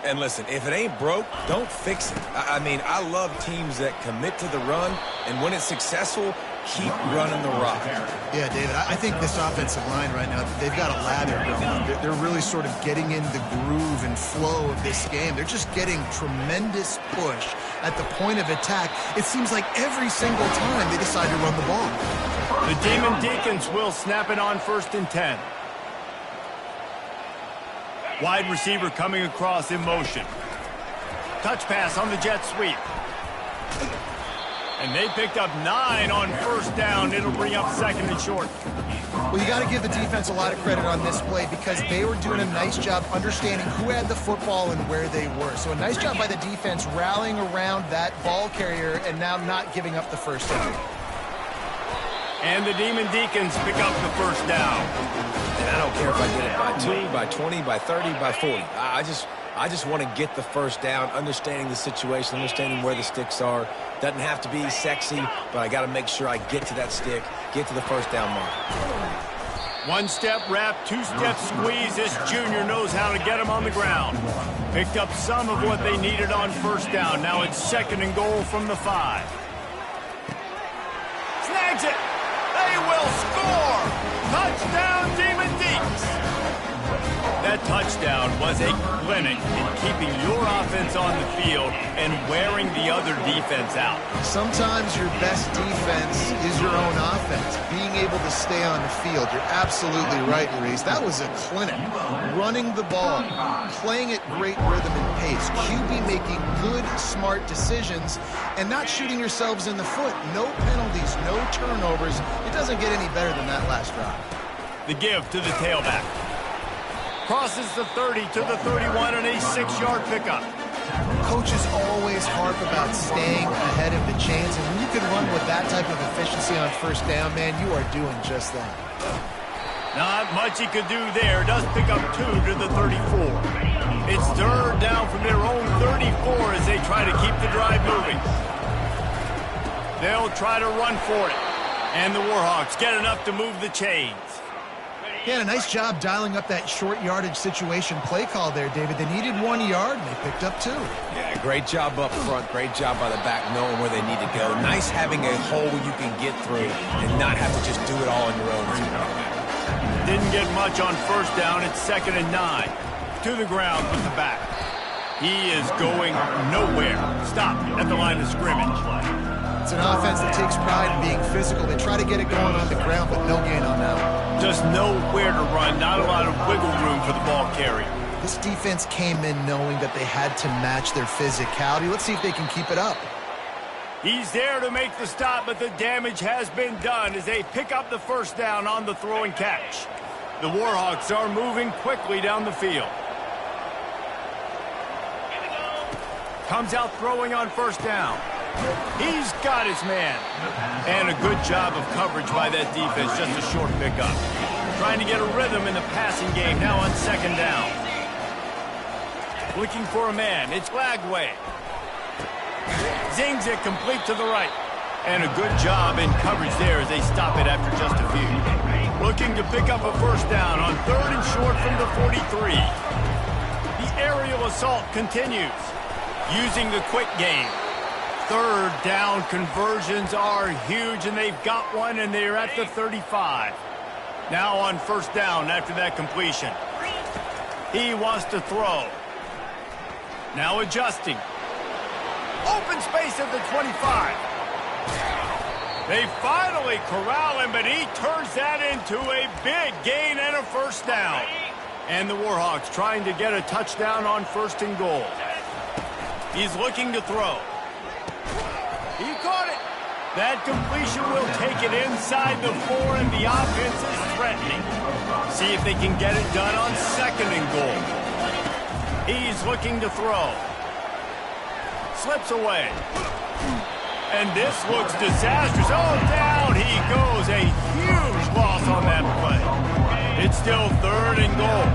And listen, if it ain't broke, don't fix it. I mean, I love teams that commit to the run, and when it's successful, keep running the rock. Yeah, David, I think this offensive line right now, they've got a lather going. They're really sort of getting in the groove and flow of this game. They're just getting tremendous push at the point of attack. It seems like every single time they decide to run the ball. The Demon Deacons will snap it on 1st and 10. Wide receiver coming across in motion. Touch pass on the jet sweep. And they picked up 9 on first down. It'll bring up second and short. Well, you got to give the defense a lot of credit on this play because they were doing a nice job understanding who had the football and where they were. So a nice job by the defense rallying around that ball carrier and now not giving up the first down. And the Demon Deacons pick up the first down. And I don't care if I get it by 2, by 20, by 30, by 40. I just want to get the first down, understanding the situation, understanding where the sticks are. Doesn't have to be sexy, but I got to make sure I get to that stick, get to the first down mark. 1-step wrap, 2-step squeeze. This junior knows how to get them on the ground. Picked up some of what they needed on first down. Now it's second and goal from the 5. Snags it. They will score. Touchdown, Demon Deacs. That touchdown was a clinic in keeping your offense on the field and wearing the other defense out. Sometimes your best defense is your own offense. Being able to stay on the field. You're absolutely right, Reese. That was a clinic. Running the ball, playing at great rhythm and pace. QB making good, smart decisions and not shooting yourselves in the foot. No penalties, no turnovers. It doesn't get any better than that last drive. The give to the tailback. Crosses the 30 to the 31 and a 6-yard pickup. Coaches always harp about staying ahead of the chains, and when you can run with that type of efficiency on first down, man, you are doing just that. Not much he could do there. Does pick up 2 to the 34. It's third down from their own 34 as they try to keep the drive moving. They'll try to run for it. And the Warhawks get enough to move the chains. Yeah, a nice job dialing up that short yardage situation play call there, David. They needed 1 yard, and they picked up 2. Yeah, great job up front. Great job by the back knowing where they need to go. Nice having a hole you can get through and not have to just do it all on your own. Didn't get much on first down. It's second and 9. To the ground with the back. He is going nowhere. Stop at the line of scrimmage. It's an offense that takes pride in being physical. They try to get it going on the ground, but no gain on that one. Just nowhere to run. Not a lot of wiggle room for the ball carrier. This defense came in knowing that they had to match their physicality. Let's see if they can keep it up. He's there to make the stop, but the damage has been done as they pick up the first down on the throw and catch. The Warhawks are moving quickly down the field. Comes out throwing on first down. He's got his man. And a good job of coverage by that defense. Just a short pickup. Trying to get a rhythm in the passing game now on second down. Looking for a man. It's Lagway. Zings it complete to the right. And a good job in coverage there as they stop it after just a few. Looking to pick up a first down on third and short from the 43. The aerial assault continues. Using the quick game. Third down conversions are huge, and they've got one, and they're at the 35. Now on first down after that completion. He wants to throw. Now adjusting. Open space at the 25. They finally corral him, but he turns that into a big gain and a first down. And the Warhawks trying to get a touchdown on first and goal. He's looking to throw. He caught it. That completion will take it inside the 4, and the offense is threatening. See if they can get it done on second and goal. He's looking to throw. Slips away. And this looks disastrous. Oh, down he goes. A huge loss on that play. It's still third and goal.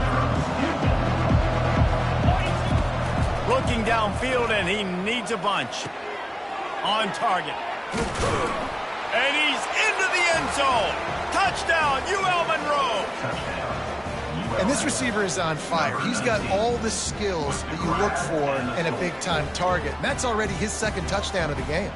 Looking downfield, and he needs a bunch. On target. And he's into the end zone. Touchdown, UL Monroe. And this receiver is on fire. He's got all the skills that you look for in a big-time target. And that's already his second touchdown of the game.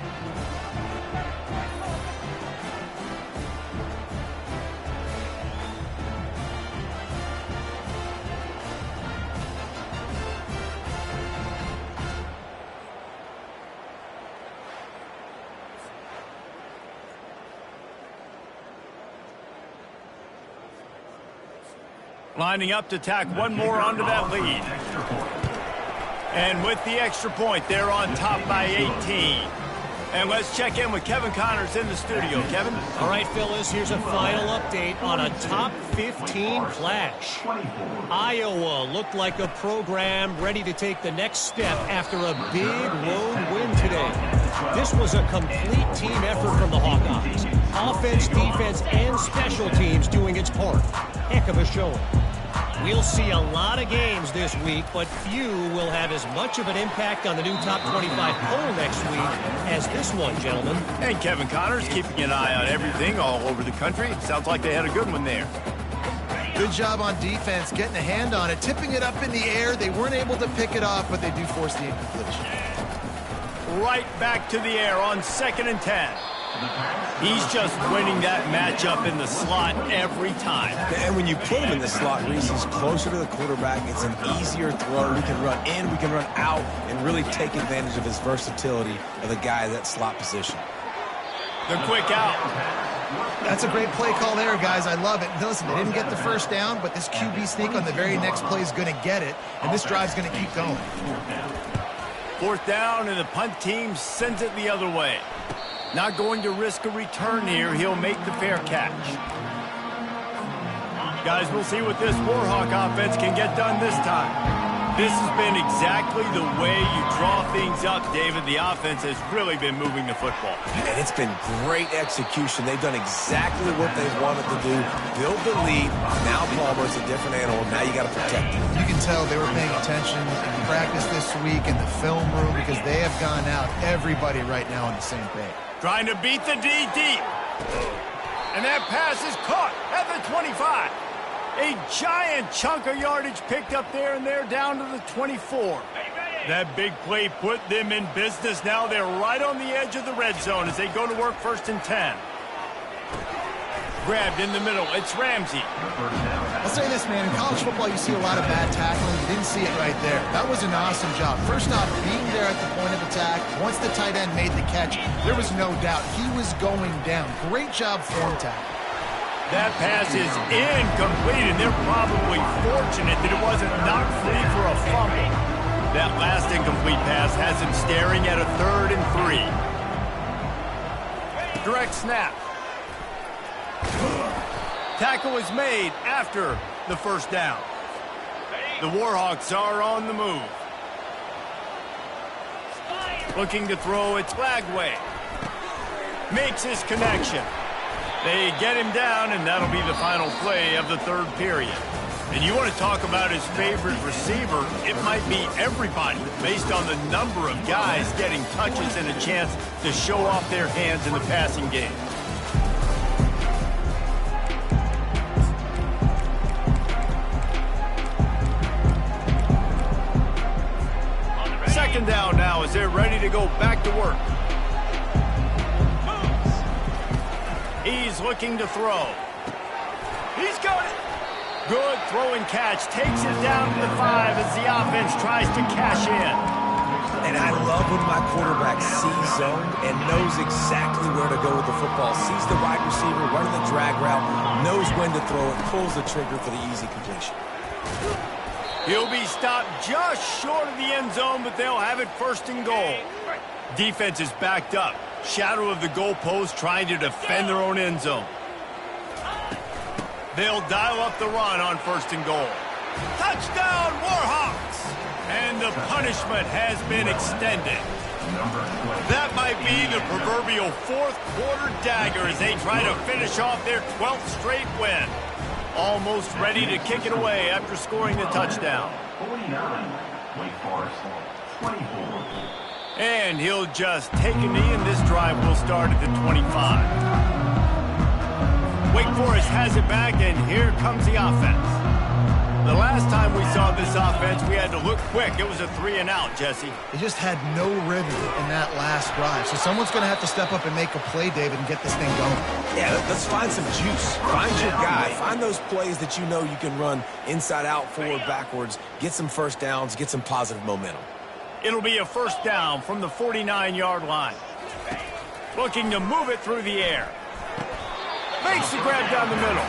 Lining up to tack one more onto that lead. And with the extra point, they're on top by 18. And let's check in with Kevin Connors in the studio. Kevin? All right, fellas, here's a final update on a top 15 clash. Iowa looked like a program ready to take the next step after a big road win today. This was a complete team effort from the Hawkeyes. Offense, defense, and special teams doing its part. Heck of a showing. We'll see a lot of games this week, but few will have as much of an impact on the new top 25 poll next week as this one, gentlemen. And Kevin Connors keeping an eye on everything all over the country. Sounds like they had a good one there. Good job on defense, getting a hand on it, tipping it up in the air. They weren't able to pick it off, but they do force the incompletion. Right back to the air on 2nd and 10. He's just winning that matchup in the slot every time. And when you put him in the slot, Reese, he's closer to the quarterback. It's an easier throw. We can run in, we can run out, and really take advantage of his versatility of the guy at that slot position. The quick out. That's a great play call there, guys. I love it. Listen, they didn't get the first down, but this QB sneak on the very next play is going to get it, and this drive's going to keep going. 4th down, and the punt team sends it the other way. Not going to risk a return here. He'll make the fair catch. Guys, we'll see what this Warhawk offense can get done this time. This has been exactly the way you draw things up, David. The offense has really been moving the football. And it's been great execution. They've done exactly what they wanted to do. Build the lead. Now Palmer's a different animal. Now you got to protect him. You can tell they were paying attention in practice this week in the film room because they have gone out, everybody right now on the same page. Trying to beat the D deep. And that pass is caught at the 25. A giant chunk of yardage picked up there, and they're down to the 24. That big play put them in business. Now they're right on the edge of the red zone as they go to work 1st and 10. Grabbed in the middle. It's Ramsey. I'll say this, man. In college football, you see a lot of bad tackling. You didn't see it right there. That was an awesome job. First off, being there at the point of attack. Once the tight end made the catch, there was no doubt he was going down. Great job form tackle. That pass is incomplete, and they're probably fortunate that it wasn't knocked free for a fumble. That last incomplete pass has him staring at a 3rd and 3. Direct snap. Tackle is made after the 1st down. The Warhawks are on the move. Looking to throw, it's Lagway. Makes his connection. They get him down, and that'll be the final play of the 3rd period. And you want to talk about his favorite receiver, it might be everybody based on the number of guys getting touches and a chance to show off their hands in the passing game. Second down now as they're ready to go back to work. He's looking to throw. He's got it. Good throw and catch. Takes it down to the 5 as the offense tries to cash in. And I love when my quarterback sees zone and knows exactly where to go with the football. Sees the wide receiver running the drag route, knows when to throw it, pulls the trigger for the easy completion. He'll be stopped just short of the end zone, but they'll have it 1st and goal. Defense is backed up. Shadow of the goalpost trying to defend their own end zone. They'll dial up the run on 1st and goal. Touchdown, Warhawks! And the punishment has been extended. That might be the proverbial 4th quarter dagger as they try to finish off their 12th straight win. Almost ready to kick it away after scoring the touchdown. 49, Wake Forest, 24. And he'll just take a knee, and this drive will start at the 25. Wake Forest has it back, and here comes the offense. The last time we saw this offense, we had to look quick. It was a 3-and-out, Jesse. They just had no rhythm in that last drive. So someone's going to have to step up and make a play, David, and get this thing going. Yeah, let's find some juice. Find your guy. Find those plays that you know you can run inside out, forward, backwards. Get some 1st downs. Get some positive momentum. It'll be a 1st down from the 49-yard line. Looking to move it through the air. Makes the grab down the middle.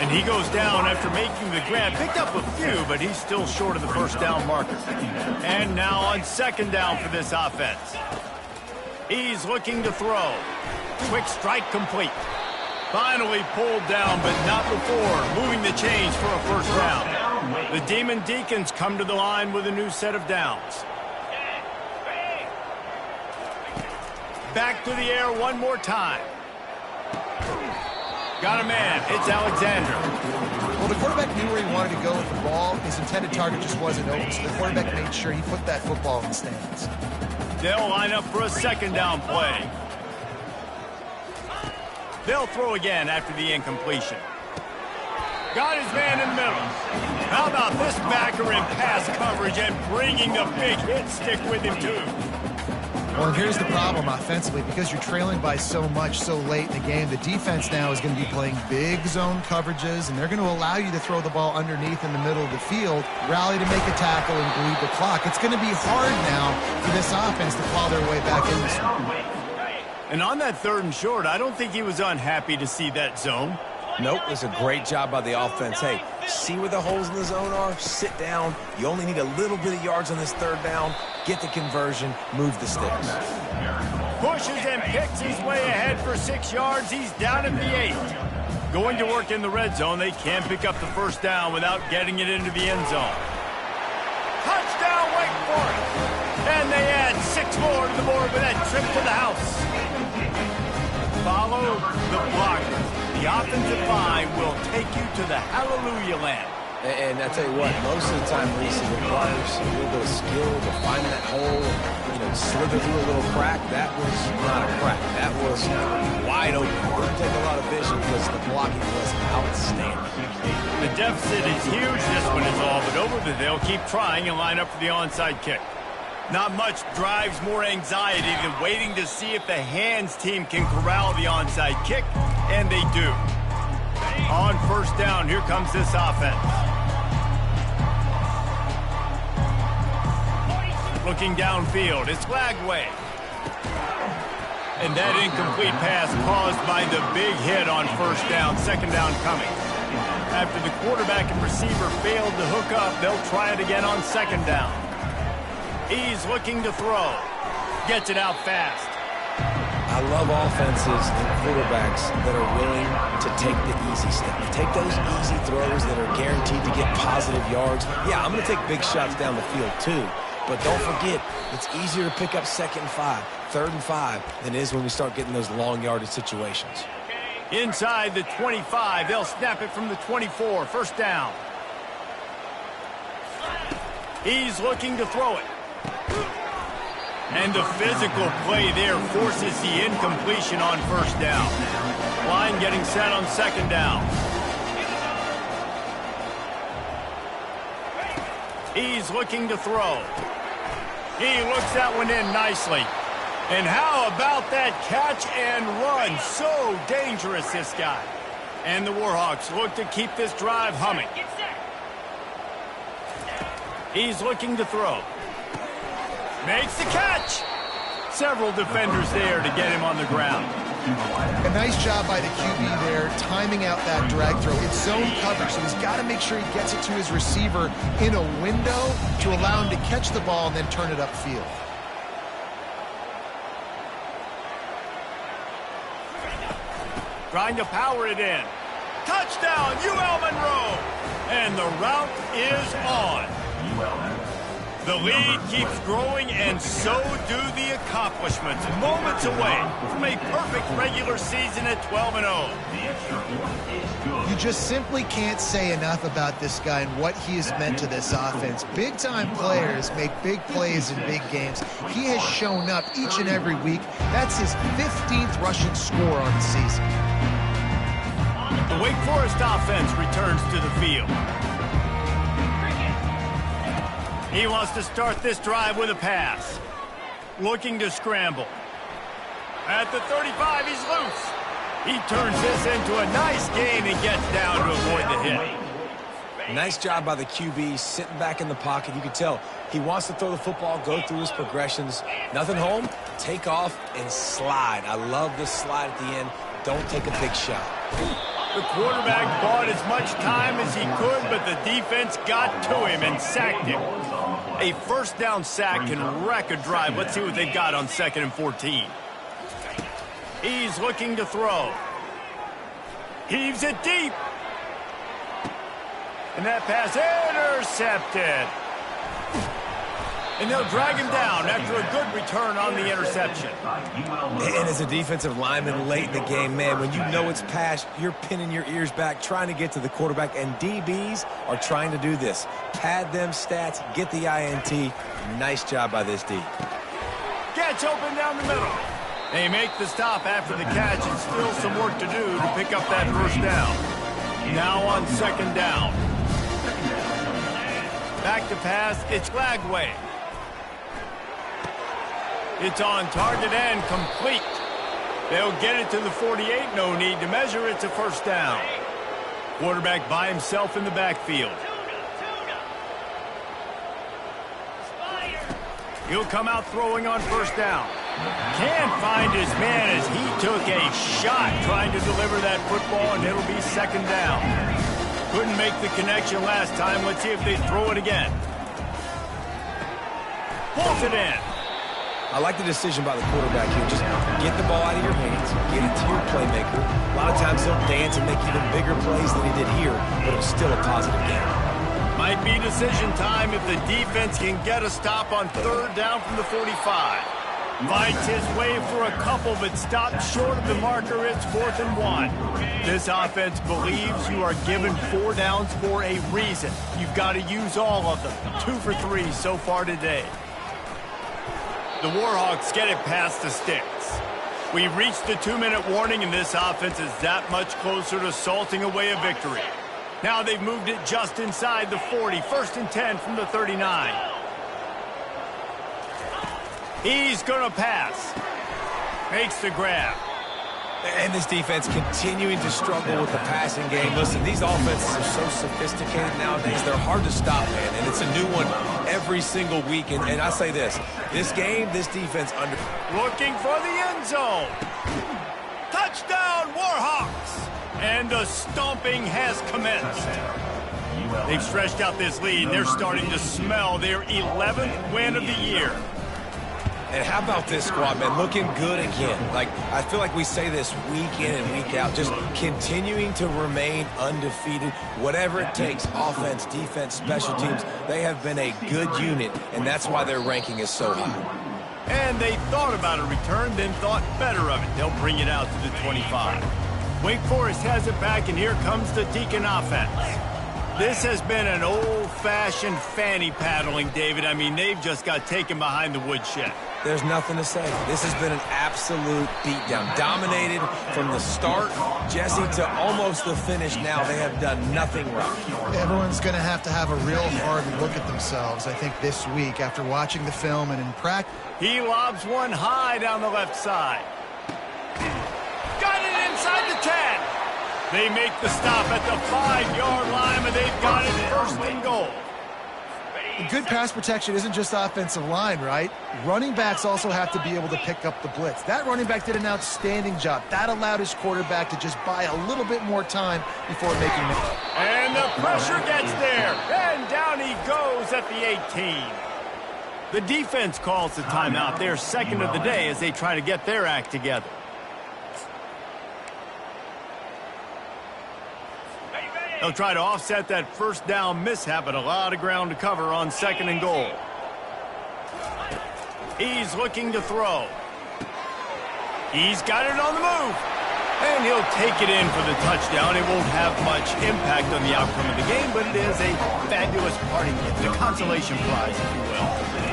And he goes down after making the grab. Picked up a few, but he's still short of the 1st down marker. And now on 2nd down for this offense. He's looking to throw. Quick strike complete. Finally pulled down, but not before moving the chains for a first down. The Demon Deacons come to the line with a new set of downs. Back to the air one more time. Got a man. It's Alexander. Well, the quarterback knew where he wanted to go with the ball. His intended target just wasn't open, so the quarterback made sure he put that football in the stands. They'll line up for a second down play. They'll throw again after the incompletion. Got his man in the middle. How about this backer in pass coverage and bringing the big hit stick with him, too? Well, and here's the problem offensively. Because you're trailing by so much so late in the game, the defense now is going to be playing big zone coverages, and they're going to allow you to throw the ball underneath in the middle of the field, rally to make a tackle, and bleed the clock. It's going to be hard now for this offense to claw their way back in this one. And on that 3rd and short, I don't think he was unhappy to see that zone. Nope, it's a great job by the offense. Hey, see where the holes in the zone are? Sit down. You only need a little bit of yards on this 3rd down. Get the conversion. Move the sticks. Pushes and picks his way ahead for 6 yards. He's down at the 8. Going to work in the red zone. They can't pick up the first down without getting it into the end zone. Touchdown, Wake Forest! And they add 6 more to the board with that trip to the house. Follow the blocker. The offensive line will take you to the hallelujah land. And I tell you what, most of the time, Reese, it requires a little bit of skill to find that hole and, slither through a little crack. That was not a crack. That was wide open. It didn't take a lot of vision because the blocking was outstanding. The deficit is huge. This one is all but over, but they'll keep trying and line up for the onside kick. Not much drives more anxiety than waiting to see if the hands team can corral the onside kick, and they do. On first down, here comes this offense. Looking downfield, it's Lagway. And that incomplete pass caused by the big hit on first down, second down coming. After the quarterback and receiver failed to hook up, they'll try it again on second down. He's looking to throw. Gets it out fast. I love offenses and quarterbacks that are willing to take the easy step. Take those easy throws that are guaranteed to get positive yards. Yeah, I'm going to take big shots down the field too. But don't forget, it's easier to pick up 2nd and 5, 3rd and 5 than it is when we start getting those long yardage situations. Inside the 25, they'll snap it from the 24. First down. He's looking to throw it. And the physical play there forces the incompletion on first down. Line getting set on second down. He's looking to throw. He looks that one in nicely. And how about that catch and run? So dangerous, this guy. And the Warhawks look to keep this drive humming. He's looking to throw. Makes the catch. Several defenders there to get him on the ground. A nice job by the QB there, timing out that drag throw. It's zone coverage, so he's got to make sure he gets it to his receiver in a window to allow him to catch the ball and then turn it upfield. Trying to power it in. Touchdown, UL Monroe. And the route is on. The lead keeps growing, and so do the accomplishments. Moments away from a perfect regular season at 12-0. You just simply can't say enough about this guy and what he has meant to this offense. Big-time players make big plays in big games. He has shown up each and every week. That's his 15th rushing score on the season. The Wake Forest offense returns to the field. He wants to start this drive with a pass. Looking to scramble. At the 35, he's loose. He turns this into a nice gain and gets down to avoid the hit. Nice job by the QB, sitting back in the pocket. You can tell he wants to throw the football, go through his progressions. Nothing home, take off, and slide. I love this slide at the end. Don't take a big shot. The quarterback bought as much time as he could, but the defense got to him and sacked him. A first down sack can wreck a drive. Let's see what they've got on 2nd and 14. He's looking to throw. Heaves it deep. And that pass intercepted. And they'll drag him down after a good return on the interception. And as a defensive lineman late in the game, man, when you know it's pass, you're pinning your ears back, trying to get to the quarterback, and DBs are trying to do this. Pad them stats, get the INT. Nice job by this D. Gets open down the middle. They make the stop after the catch, and still some work to do to pick up that first down. Now on 2nd down. Back to pass, it's Lagway. It's on target and complete. They'll get it to the 48. No need to measure. It's a first down. Quarterback by himself in the backfield. He'll come out throwing on first down. Can't find his man as he took a shot trying to deliver that football, and it'll be 2nd down. Couldn't make the connection last time. Let's see if they throw it again. Pulls it in. I like the decision by the quarterback here. Just get the ball out of your hands, get it to your playmaker. A lot of times he'll dance and make even bigger plays than he did here, but it was still a positive game. Might be decision time if the defense can get a stop on 3rd down from the 45. Fights his way for a couple, but stops short of the marker. It's 4th and 1. This offense believes you are given 4 downs for a reason. You've got to use all of them. 2 for 3 so far today. The Warhawks get it past the sticks. We've reached the 2-minute warning, and this offense is that much closer to salting away a victory. Now they've moved it just inside the 40. 1st and 10 from the 39. He's going to pass. Makes the grab. And this defense continuing to struggle with the passing game. Listen, these offenses are so sophisticated nowadays. They're hard to stop, man. And it's a new one every single week. And I say this game, this defense under... Looking for the end zone. Touchdown, Warhawks. And the stomping has commenced. They've stretched out this lead. They're starting to smell their 11th win of the year. And how about this squad, man? Looking good again. Like, I feel like we say this week in and week out, just continuing to remain undefeated. Whatever it takes, offense, defense, special teams, they have been a good unit, and that's why their ranking is so high. And they thought about a return, then thought better of it. They'll bring it out to the 25. Wake Forest has it back, and here comes the Deacon offense. This has been an old-fashioned fanny paddling, David. I mean, they've just got taken behind the woodshed. There's nothing to say. This has been an absolute beatdown. Dominated from the start, Jesse, to almost the finish now. They have done nothing right. Everyone's going to have a real hard look at themselves, I think, this week after watching the film and in practice. He lobs one high down the left side. Got it inside the 10. They make the stop at the 5-yard line, and they've got it 1st and goal. Good pass protection isn't just offensive line, right? Running backs also have to be able to pick up the blitz. That running back did an outstanding job. That allowed his quarterback to just buy a little bit more time before making it. And the pressure gets there, and down he goes at the 18. The defense calls the timeout. They're 2nd of the day as they try to get their act together. They'll try to offset that first down mishap, but a lot of ground to cover on 2nd and goal. He's looking to throw. He's got it on the move. And he'll take it in for the touchdown. It won't have much impact on the outcome of the game, but it is a fabulous parting gift, a consolation prize, if you will.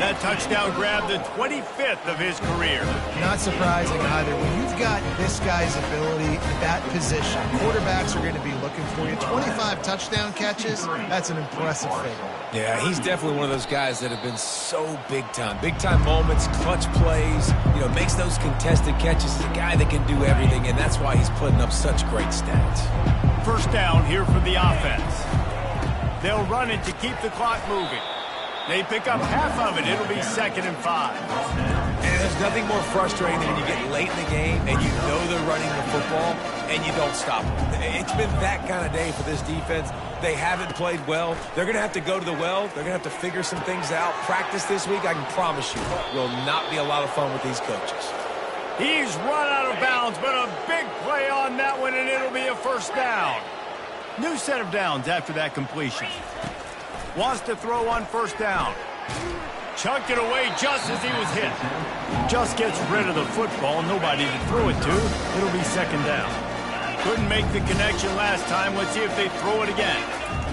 That touchdown grabbed the 25th of his career. Not surprising either. When you've got this guy's ability at that position, quarterbacks are going to be looking for you. 25 touchdown catches, that's an impressive figure. Yeah, he's definitely one of those guys that have been so big-time. Big-time moments, clutch plays, makes those contested catches. He's a guy that can do everything, and that's why he's putting up such great stats. First down here for the offense. They'll run it to keep the clock moving. They pick up half of it. It'll be 2nd and 5. And there's nothing more frustrating than when you get late in the game and you know they're running the football and you don't stop them. It's been that kind of day for this defense. They haven't played well. They're going to have to go to the well. They're going to have to figure some things out. Practice this week, I can promise you, will not be a lot of fun with these coaches. He's run out of bounds, but a big play on that one, and it'll be a first down. New set of downs after that completion. Wants to throw on first down. Chunked it away just as he was hit. Just gets rid of the football. Nobody to throw it to. It'll be second down. Couldn't make the connection last time. Let's see if they throw it again.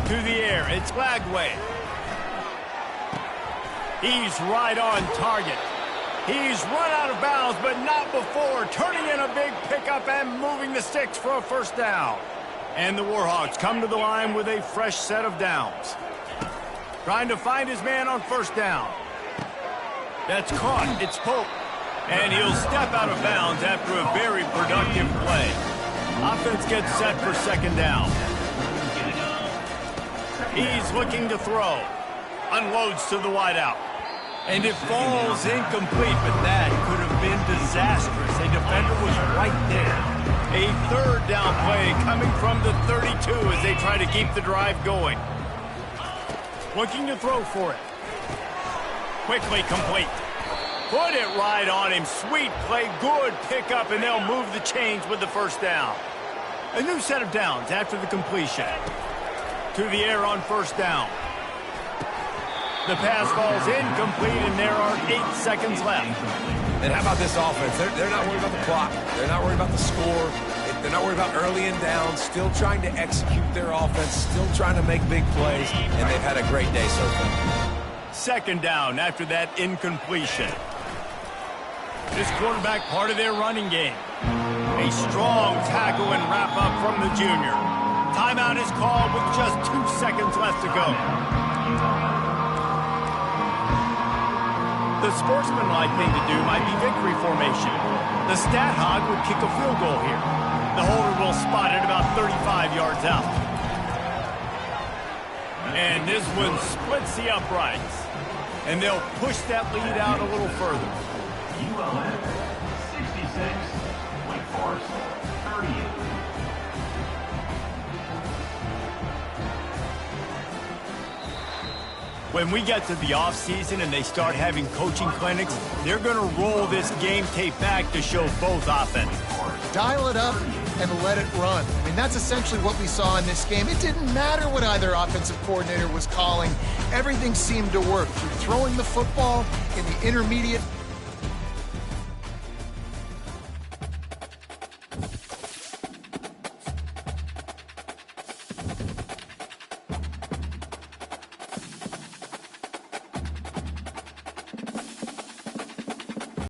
To the air. It's Lagway. He's right on target. He's run out of bounds, but not before. Turning in a big pickup and moving the sticks for a first down. And the Warhawks come to the line with a fresh set of downs. Trying to find his man on first down. That's caught. It's Pope. And he'll step out of bounds after a very productive play. Offense gets set for second down. He's looking to throw. Unloads to the wideout. And it falls incomplete, but that could have been disastrous. A defender was right there. A third down play coming from the 32 as they try to keep the drive going. Looking to throw for it. Quickly complete. Put it right on him. Sweet play. Good pickup, and they'll move the chains with the first down. A new set of downs after the completion. To the air on first down. The pass falls incomplete, and there are 8 seconds left. And how about this offense? They're not worried about the clock. They're not worried about the score. They're not worried about early and down. Still trying to execute their offense. Still trying to make big plays. And they've had a great day so far. Second down after that incompletion. This quarterback part of their running game. A strong tackle and wrap up from the junior. Timeout is called with just 2 seconds left to go. The sportsmanlike thing to do might be victory formation. The stat hog would kick a field goal here. The holder will spot it about 35 yards out. And this one splits the uprights. And they'll push that lead out a little further. ULM 66, Wake Forest 38. When we get to the offseason and they start having coaching clinics, they're going to roll this game tape back to show both offenses. Dial it up and let it run. I mean, that's essentially what we saw in this game. It didn't matter what either offensive coordinator was calling. Everything seemed to work through throwing the football in the intermediate